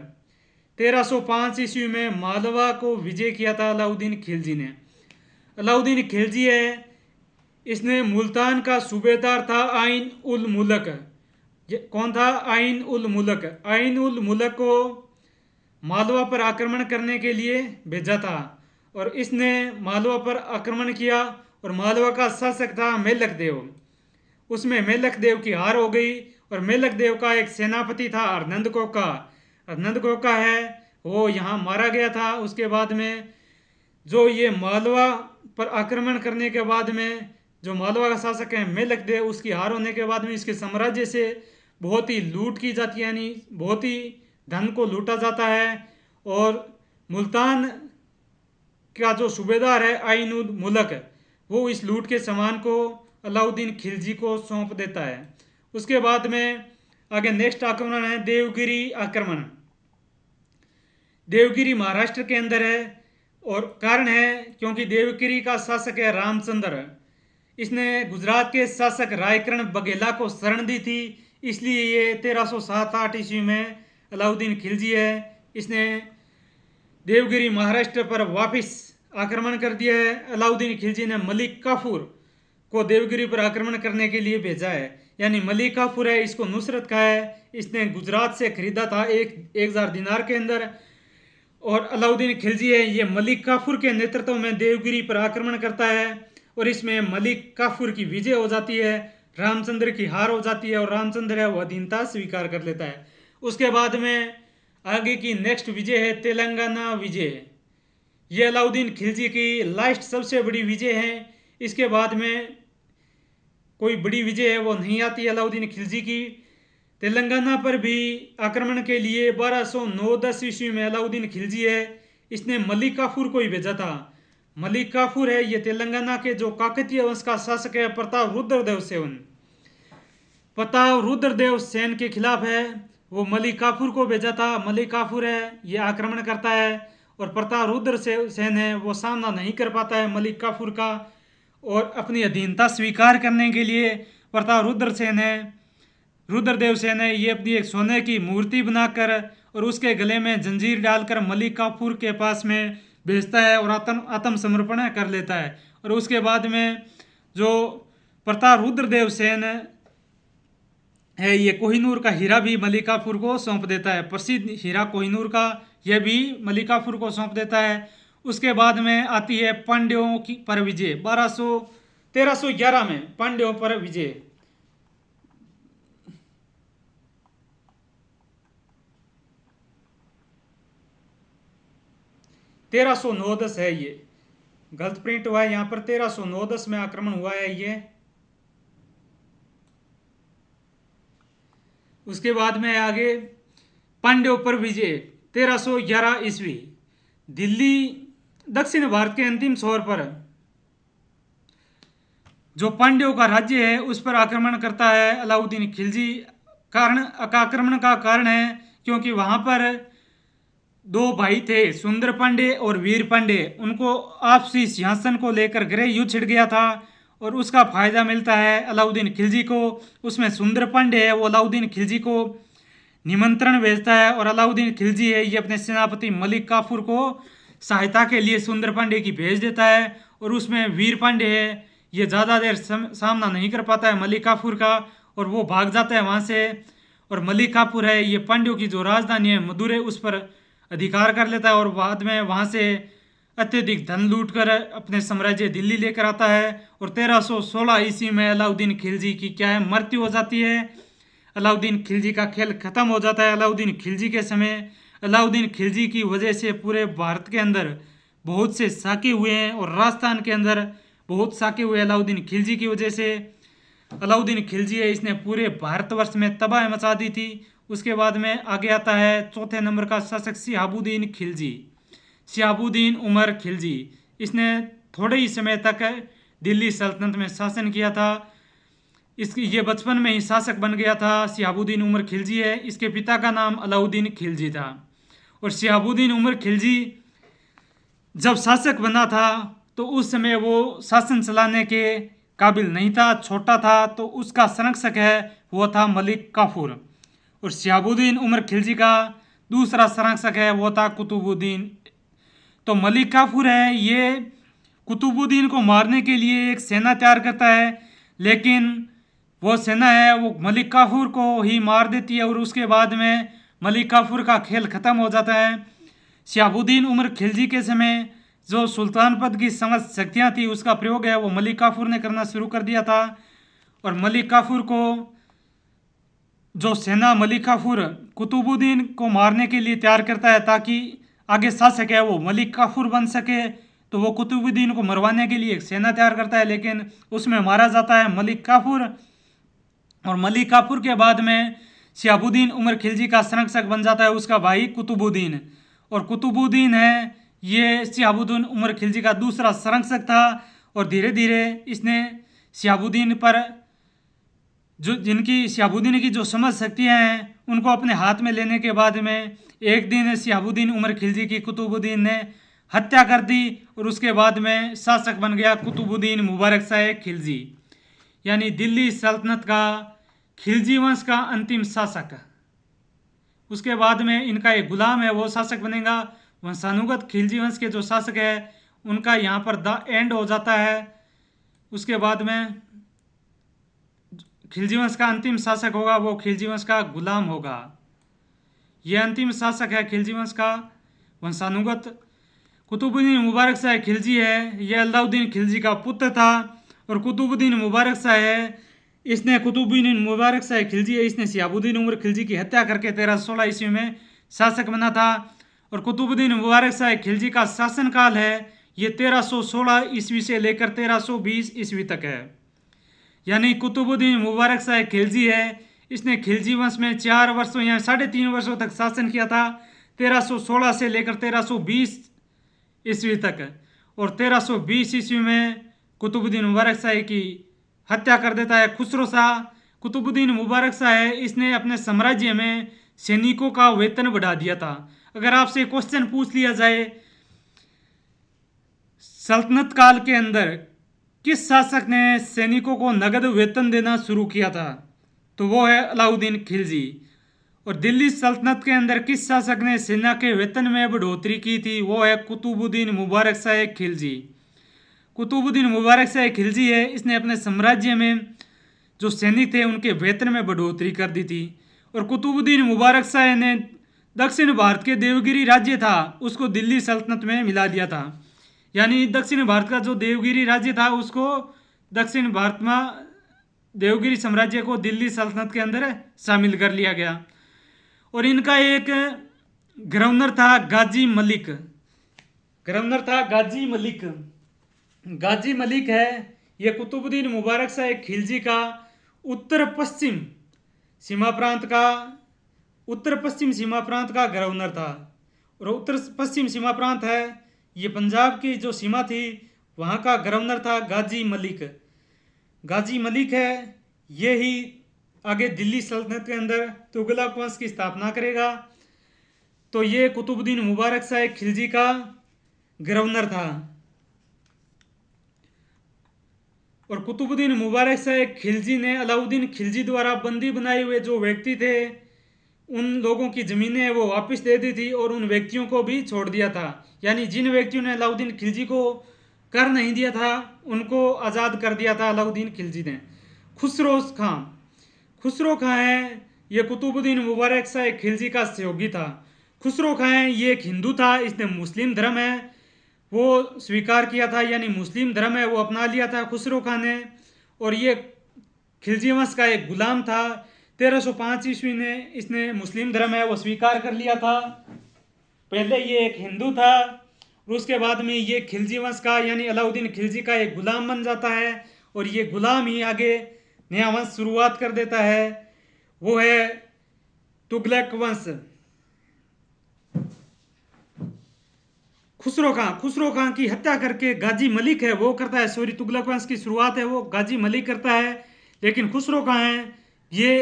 [SPEAKER 1] 1305 ईस्वी में मालवा को विजय किया था अलाउद्दीन खिलजी ने। अलाउद्दीन खिलजी है इसने मुल्तान का सूबेदार था आइन उल मुल्क। कौन था? आइन उल मुल्क। आइन उल मुल्क को मालवा पर आक्रमण करने के लिए भेजा था और इसने मालवा पर आक्रमण किया और मालवा का शासक था मेलक देव। उसमें मेलक देव की हार हो गई और मेलक देव का एक सेनापति था अर्नंद कोका। अर्नंद कोका है वो यहाँ मारा गया था। उसके बाद में जो ये मालवा पर आक्रमण करने के बाद में जो मालवा का शासक है मेलक देव, उसकी हार होने के बाद में इसके साम्राज्य से बहुत ही लूट की जाती है, यानी बहुत ही धन को लूटा जाता है। और मुल्तान का जो सूबेदार है आइन उल मुल्क, वो इस लूट के सामान को अलाउद्दीन खिलजी को सौंप देता है। उसके बाद में आगे नेक्स्ट आक्रमण है देवगिरी आक्रमण। देवगिरी महाराष्ट्र के अंदर है और कारण है क्योंकि देवगिरी का शासक है रामचंद्र। इसने गुजरात के शासक रायकरण बघेला को शरण दी थी, इसलिए ये 1307-8 ईस्वी में अलाउद्दीन खिलजी है इसने देवगिरी महाराष्ट्र पर वापस आक्रमण कर दिया है। अलाउद्दीन खिलजी ने मलिक काफूर को देवगिरी पर आक्रमण करने के लिए भेजा है, यानी मलिक काफूर है इसको नुसरत का है। इसने गुजरात से खरीदा था 1000 दिनार के अंदर। और अलाउद्दीन खिलजी है ये मलिक काफूर के नेतृत्व में देवगिरी पर आक्रमण करता है और इसमें मलिक काफूर की विजय हो जाती है, रामचंद्र की हार हो जाती है और रामचंद्र है वो अधीनता स्वीकार कर लेता है। उसके बाद में आगे की नेक्स्ट विजय है तेलंगाना विजय। ये अलाउद्दीन खिलजी की लास्ट सबसे बड़ी विजय है। इसके बाद में कोई बड़ी विजय है वो नहीं आती अलाउद्दीन खिलजी की। तेलंगाना पर भी आक्रमण के लिए 1209-10 ईस्वी में अलाउद्दीन खिलजी है इसने मलिक काफूर को ही भेजा था। मलिक काफूर है ये तेलंगाना के जो काकतीय वंश का शासक है प्रताप रुद्रदेव सेन। प्रताप रुद्रदेव सेन के खिलाफ है वो मलिक काफूर को भेजा था। मलिक काफूर है ये आक्रमण करता है और प्रताप रुद्र सेन है वो सामना नहीं कर पाता है मलिक काफूर का और अपनी अधीनता स्वीकार करने के लिए प्रताप रुद्रदेव सेन है ये अपनी एक सोने की मूर्ति बनाकर और उसके गले में जंजीर डालकर मलिक काफूर के पास में भेजता है और आत्मसमर्पण कर लेता है। और उसके बाद में जो प्रताप रुद्रदेव सेन है ये कोहिनूर का हीरा भी मलिक काफूर को सौंप देता है। प्रसिद्ध हीरा कोहिनूर का यह भी मलिक काफूर को सौंप देता है। उसके बाद में आती है पांड्यों की पर विजय। 1311 में पांड्यों पर विजय। तेरह सौ 9-10 है, ये गलत प्रिंट हुआ है यहाँ पर। 1309-10 में आक्रमण हुआ है ये। उसके बाद में आगे पांड्यों पर विजय 1311 ईस्वी। दिल्ली दक्षिण भारत के अंतिम छोर पर जो पांड्यों का राज्य है उस पर आक्रमण करता है अलाउद्दीन खिलजी। आक्रमण का कारण है क्योंकि वहां पर दो भाई थे सुंदर पांडे और वीर पांडे, उनको आपसी सिंहासन को लेकर गृह युद्ध छिड़ गया था और उसका फायदा मिलता है अलाउद्दीन खिलजी को। उसमें सुंदर पांडे है वो अलाउद्दीन खिलजी को निमंत्रण भेजता है और अलाउद्दीन खिलजी है ये अपने सेनापति मलिक काफूर को सहायता के लिए सुंदर पांडे की भेज देता है। और उसमें वीर पांडे है ये ज़्यादा देर सामना नहीं कर पाता है मलिक काफूर का और वो भाग जाता है वहाँ से। और मलिक काफूर है ये पांड्यों की जो राजधानी है मदुरै उस पर अधिकार कर लेता है और बाद में वहाँ से अत्यधिक धन लूट कर अपने साम्राज्य दिल्ली लेकर आता है। और 1316 ईस्वी में अलाउद्दीन खिलजी की क्या है मृत्यु हो जाती है। अलाउद्दीन खिलजी का खेल खत्म हो जाता है। अलाउद्दीन खिलजी के समय अलाउद्दीन खिलजी की वजह से पूरे भारत के अंदर बहुत से साके हुए हैं और राजस्थान के अंदर बहुत साके हुए अलाउद्दीन खिलजी की वजह से। अलाउद्दीन खिलजी है इसने पूरे भारतवर्ष में तबाही मचा दी थी। उसके बाद में आगे आता है चौथे नंबर का शासक शिहाबुद्दीन खिलजी। शिहाबुद्दीन उमर खिलजी इसने थोड़े ही समय तक दिल्ली सल्तनत में शासन किया था। इसकी ये बचपन में ही शासक बन गया था। शिहाबुद्दीन उमर खिलजी है इसके पिता का नाम अलाउद्दीन खिलजी था। और शिहाबुद्दीन उमर खिलजी जब शासक बना था तो उस समय वो शासन चलाने के काबिल नहीं था, छोटा था। तो उसका संरक्षक है वो था मलिक काफूर। और शिहाबुद्दीन उमर खिलजी का दूसरा संरक्षक है वो था कुतुबुद्दीन। तो मलिक काफूर है ये कुतुबुद्दीन को मारने के लिए एक सेना तैयार करता है, लेकिन वो सेना है वो मलिक काफूर को ही मार देती है। और उसके बाद में मलिक काफूर का खेल खत्म हो जाता है। शिहाबुद्दीन उमर खिलजी के समय जो सुल्तान पद की समस्त शक्तियाँ थी उसका प्रयोग है वो मलिक काफूर ने करना शुरू कर दिया था। और मलिक काफूर को जो सेना मलिक काफूर कुतुबुद्दीन को मारने के लिए तैयार करता है ताकि आगे शासक है वो मलिक काफूर बन सके, तो वो कुतुबुद्दीन को मरवाने के लिए एक सेना तैयार करता है, लेकिन उसमें मारा जाता है मलिक काफूर। और मलिक काफूर के बाद में शिहाबुद्दीन उमर खिलजी का संरक्षक बन जाता है उसका भाई कुतुबुद्दीन। और कुतुबुद्दीन है ये शिहाबुद्दीन उमर खिलजी का दूसरा संरक्षक था। और धीरे धीरे इसने शिहाबुद्दीन पर जो जिनकी शिहाबुद्दीन की जो समझ शक्तियाँ हैं उनको अपने हाथ में लेने के बाद में एक दिन शिहाबुद्दीन उमर खिलजी की कुतुबुद्दीन ने हत्या कर दी और उसके बाद में शासक बन गया कुतुबुद्दीन मुबारक शाह खिलजी, यानी दिल्ली सल्तनत का खिलजी वंश का अंतिम शासक। उसके बाद में इनका एक गुलाम है वो शासक बनेगा। वंशानुगत खिलजी वंश के जो शासक है उनका यहाँ पर द एंड हो जाता है। उसके बाद में खिलजी वंश का अंतिम शासक होगा वो खिलजी वंश का गुलाम होगा। ये अंतिम शासक है खिलजी वंश का वंशानुगत। कुतुबुद्दीन मुबारक शाह खिलजी है ये अलाउद्दीन खिलजी का पुत्र था। और कुतुबुद्दीन मुबारक शाह है इसने कुतुबुद्दीन मुबारक शाह खिलजी है इसने शिहाबुद्दीन उमर खिलजी की हत्या करके 1316 ईस्वी में शासक बना था। और कुतुबुद्दीन मुबारक शाह खिलजी का शासनकाल है ये 1316 ईस्वी से लेकर 1320 ईस्वी तक है। यानी कुतुबुद्दीन मुबारक शाह खिलजी है इसने खिलजी वंश में 4 वर्षों या 3.5 वर्षों तक शासन किया था 1316 से लेकर 1320 ईस्वी तक। और 1320 ईस्वी में कुतुबुद्दीन मुबारक शाह की हत्या कर देता है खुसरो शाह। कुतुबुद्दीन मुबारक शाह है इसने अपने साम्राज्य में सैनिकों का वेतन बढ़ा दिया था। अगर आपसे क्वेश्चन पूछ लिया जाए सल्तनत काल के अंदर किस शासक ने सैनिकों को नगद वेतन देना शुरू किया था, तो वो है अलाउद्दीन खिलजी। और दिल्ली सल्तनत के अंदर किस शासक ने सेना के वेतन में बढ़ोतरी की थी, वो है कुतुबुद्दीन मुबारक शाह खिलजी। कुतुबुद्दीन मुबारक शाह खिलजी है इसने अपने साम्राज्य में जो सैनिक थे उनके वेतन में बढ़ोतरी कर दी थी। और कुतुबुद्दीन मुबारक शाह ने दक्षिण भारत के देवगिरी राज्य था उसको दिल्ली सल्तनत में मिला दिया था। यानी दक्षिण भारत का जो देवगिरी राज्य था उसको दक्षिण भारत में देवगिरी साम्राज्य को दिल्ली सल्तनत के अंदर शामिल कर लिया गया। और इनका एक गवर्नर था गाजी मलिक। गवर्नर था गाजी मलिक। गाजी मलिक है ये कुतुबुद्दीन मुबारक शाह खिलजी का उत्तर पश्चिम सीमा प्रांत का गवर्नर था। और उत्तर पश्चिम सीमा प्रांत है ये पंजाब की जो सीमा थी वहाँ का गवर्नर था गाजी मलिक। गाजी मलिक है ये ही आगे दिल्ली सल्तनत के अंदर तुगलक वंश की स्थापना करेगा। तो ये कुतुबुद्दीन मुबारक शाह खिलजी का गवर्नर था। और कुतुबुद्दीन मुबारक शाह खिलजी ने अलाउद्दीन खिलजी द्वारा बंदी बनाए हुए जो व्यक्ति थे उन लोगों की ज़मीनें वो वापस दे दी थी और उन व्यक्तियों को भी छोड़ दिया था। यानी जिन व्यक्तियों ने अलाउद्दीन खिलजी को कर नहीं दिया था उनको आज़ाद कर दिया था अलाउद्दीन खिलजी ने। खुसरो खां है ये कुतुबुद्दीन मुबारक शाह खिलजी का सहयोगी था। खुसरो खां है ये एक हिंदू था इसने मुस्लिम धर्म है वो स्वीकार किया था, यानी मुस्लिम धर्म है वो अपना लिया था खुसरो खां ने। और ये खिलजी वंश का एक गुलाम था। 1305 ईस्वी ने इसने मुस्लिम धर्म है वो स्वीकार कर लिया था। पहले ये एक हिंदू था और उसके बाद में ये खिलजी वंश का यानी अलाउद्दीन खिलजी का एक गुलाम बन जाता है। और ये गुलाम ही आगे नया वंश शुरुआत कर देता है वो है तुगलक वंश। खुसरो खां की हत्या करके गाजी मलिक है वो करता है तुगलक वंश की शुरुआत है वो गाजी मलिक करता है। लेकिन खुसरो खां है ये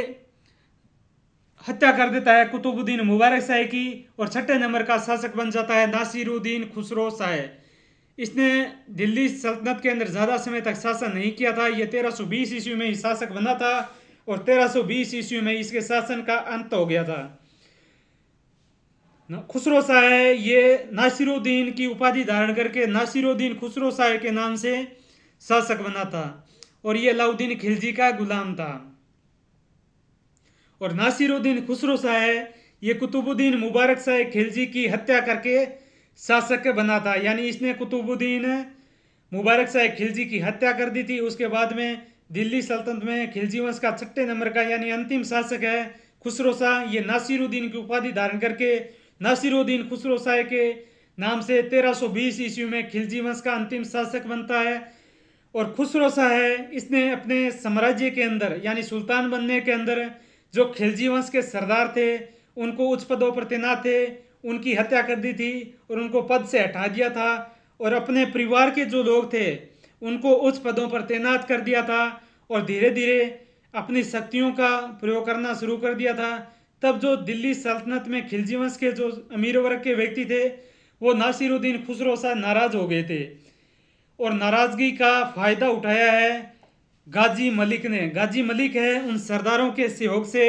[SPEAKER 1] हत्या कर देता है कुतुबुद्दीन मुबारक शाह की और 6 नंबर का शासक बन जाता है नासिरुद्दीन खुसरो शाह। इसने दिल्ली सल्तनत के अंदर ज़्यादा समय तक शासन नहीं किया था। ये 1320 ईस्वी में ही शासक बना था और 1320 ईस्वी में इसके शासन का अंत हो गया था। खुसरो शाह ये नासिरुद्दीन की उपाधि धारण करके नासिरुद्दीन खुसरो शाह के नाम से शासक बना था और ये अलाउद्दीन खिलजी का गुलाम था। और नासिरुद्दीन खुसरो शाह ये कुतुबुद्दीन मुबारक शाह खिलजी की हत्या करके शासक बना था। यानी इसने कुतुबुद्दीन मुबारक शाह खिलजी की हत्या कर दी थी। उसके बाद में दिल्ली सल्तनत में खिलजी वंश का 6ठे नंबर का यानी अंतिम शासक है खुसरो शाह। ये नासिरुद्दीन की उपाधि धारण करके नासिरुद्दीन खुसरो शाह के नाम से 1320 ईस्वी में खिलजी वंश का अंतिम शासक बनता है। और खुसरो शाह है, इसने अपने साम्राज्य के अंदर यानी सुल्तान बनने के अंदर जो खिलजी वंश के सरदार थे उनको उच्च पदों पर तैनात थे उनकी हत्या कर दी थी और उनको पद से हटा दिया था। और अपने परिवार के जो लोग थे उनको उच्च पदों पर तैनात कर दिया था और धीरे धीरे अपनी शक्तियों का प्रयोग करना शुरू कर दिया था। तब जो दिल्ली सल्तनत में खिलजी वंश के जो अमीर वर्ग के व्यक्ति थे वो नासिरुद्दीन खुसरो शाह नाराज हो गए थे और नाराजगी का फायदा उठाया है गाजी मलिक ने। गाजी मलिक है उन सरदारों के सहयोग से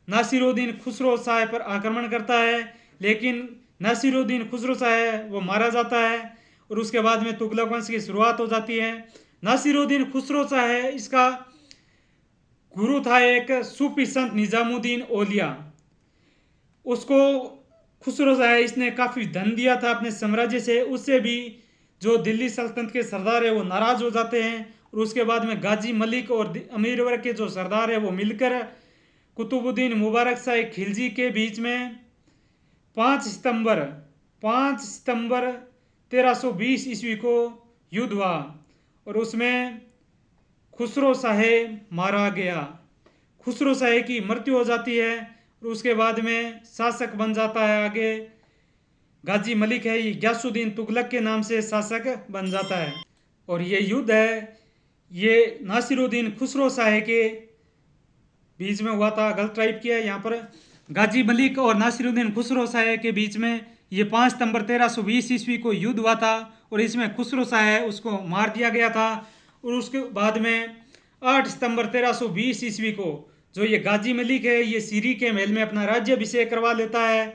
[SPEAKER 1] नासिरुद्दीन खुसरो शाह पर आक्रमण करता है, लेकिन नासिरुद्दीन खुसरो शाह है वो मारा जाता है और उसके बाद में तुगलक वंश की शुरुआत हो जाती है। नासिरुद्दीन खुसरो शाह है, इसका गुरु था एक सूफी संत निजामुद्दीन औलिया। उसको खुसरो शाह इसने काफ़ी धन दिया था अपने साम्राज्य से। उससे भी जो दिल्ली सल्तनत के सरदार है वो नाराज हो जाते हैं और उसके बाद में गाजी मलिक और अमीर वर्ग के जो सरदार है वो मिलकर कुतुबुद्दीन मुबारक शाह खिलजी के बीच में 5 सितंबर 1320 ईस्वी को युद्ध हुआ और उसमें खुसरो शाह मारा गया। खुसरो शाह की मृत्यु हो जाती है और उसके बाद में शासक बन जाता है आगे गाजी मलिक है, ये गयासुद्दीन तुगलक के नाम से शासक बन जाता है। और ये युद्ध है ये नासिरुद्दीन खुसरो शाह के बीच में हुआ था। गलत टाइप किया है यहाँ पर। गाजी मलिक और नासिरुद्दीन खुसरो शाह के बीच में ये 5 सितंबर 1320 ईस्वी को युद्ध हुआ था और इसमें खुसरो शाह है उसको मार दिया गया था। और उसके बाद में 8 सितंबर 1320 ईस्वी को जो ये गाजी मलिक है ये सीरी के महल में अपना राज्याभिषेक करवा लेता है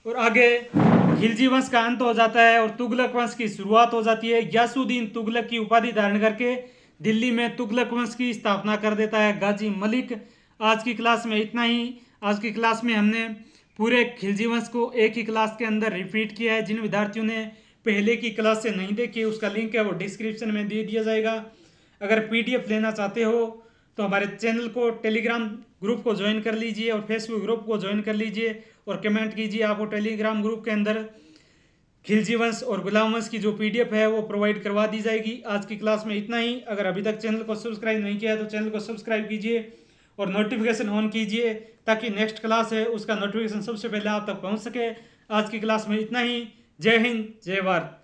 [SPEAKER 1] और आगे खिलजी वंश का अंत हो जाता है और तुगलक वंश की शुरुआत हो जाती है। गयासुद्दीन तुगलक की उपाधि धारण करके दिल्ली में तुगलक वंश की स्थापना कर देता है गाजी मलिक। आज की क्लास में इतना ही। आज की क्लास में हमने पूरे खिलजी वंश को एक ही क्लास के अंदर रिपीट किया है। जिन विद्यार्थियों ने पहले की क्लास से नहीं देखी उसका लिंक है वो डिस्क्रिप्शन में दे दिया जाएगा। अगर पीडीएफ लेना चाहते हो तो हमारे चैनल को टेलीग्राम ग्रुप को ज्वाइन कर लीजिए और फेसबुक ग्रुप को ज्वाइन कर लीजिए और कमेंट कीजिए। आपको टेलीग्राम ग्रुप के अंदर खिलजी वंश और गुलाम वंश की जो पीडीएफ है वो प्रोवाइड करवा दी जाएगी। आज की क्लास में इतना ही। अगर अभी तक चैनल को सब्सक्राइब नहीं किया है तो चैनल को सब्सक्राइब कीजिए और नोटिफिकेशन ऑन कीजिए ताकि नेक्स्ट क्लास है उसका नोटिफिकेशन सबसे पहले आप तक पहुंच सके। आज की क्लास में इतना ही। जय हिंद, जय भारत।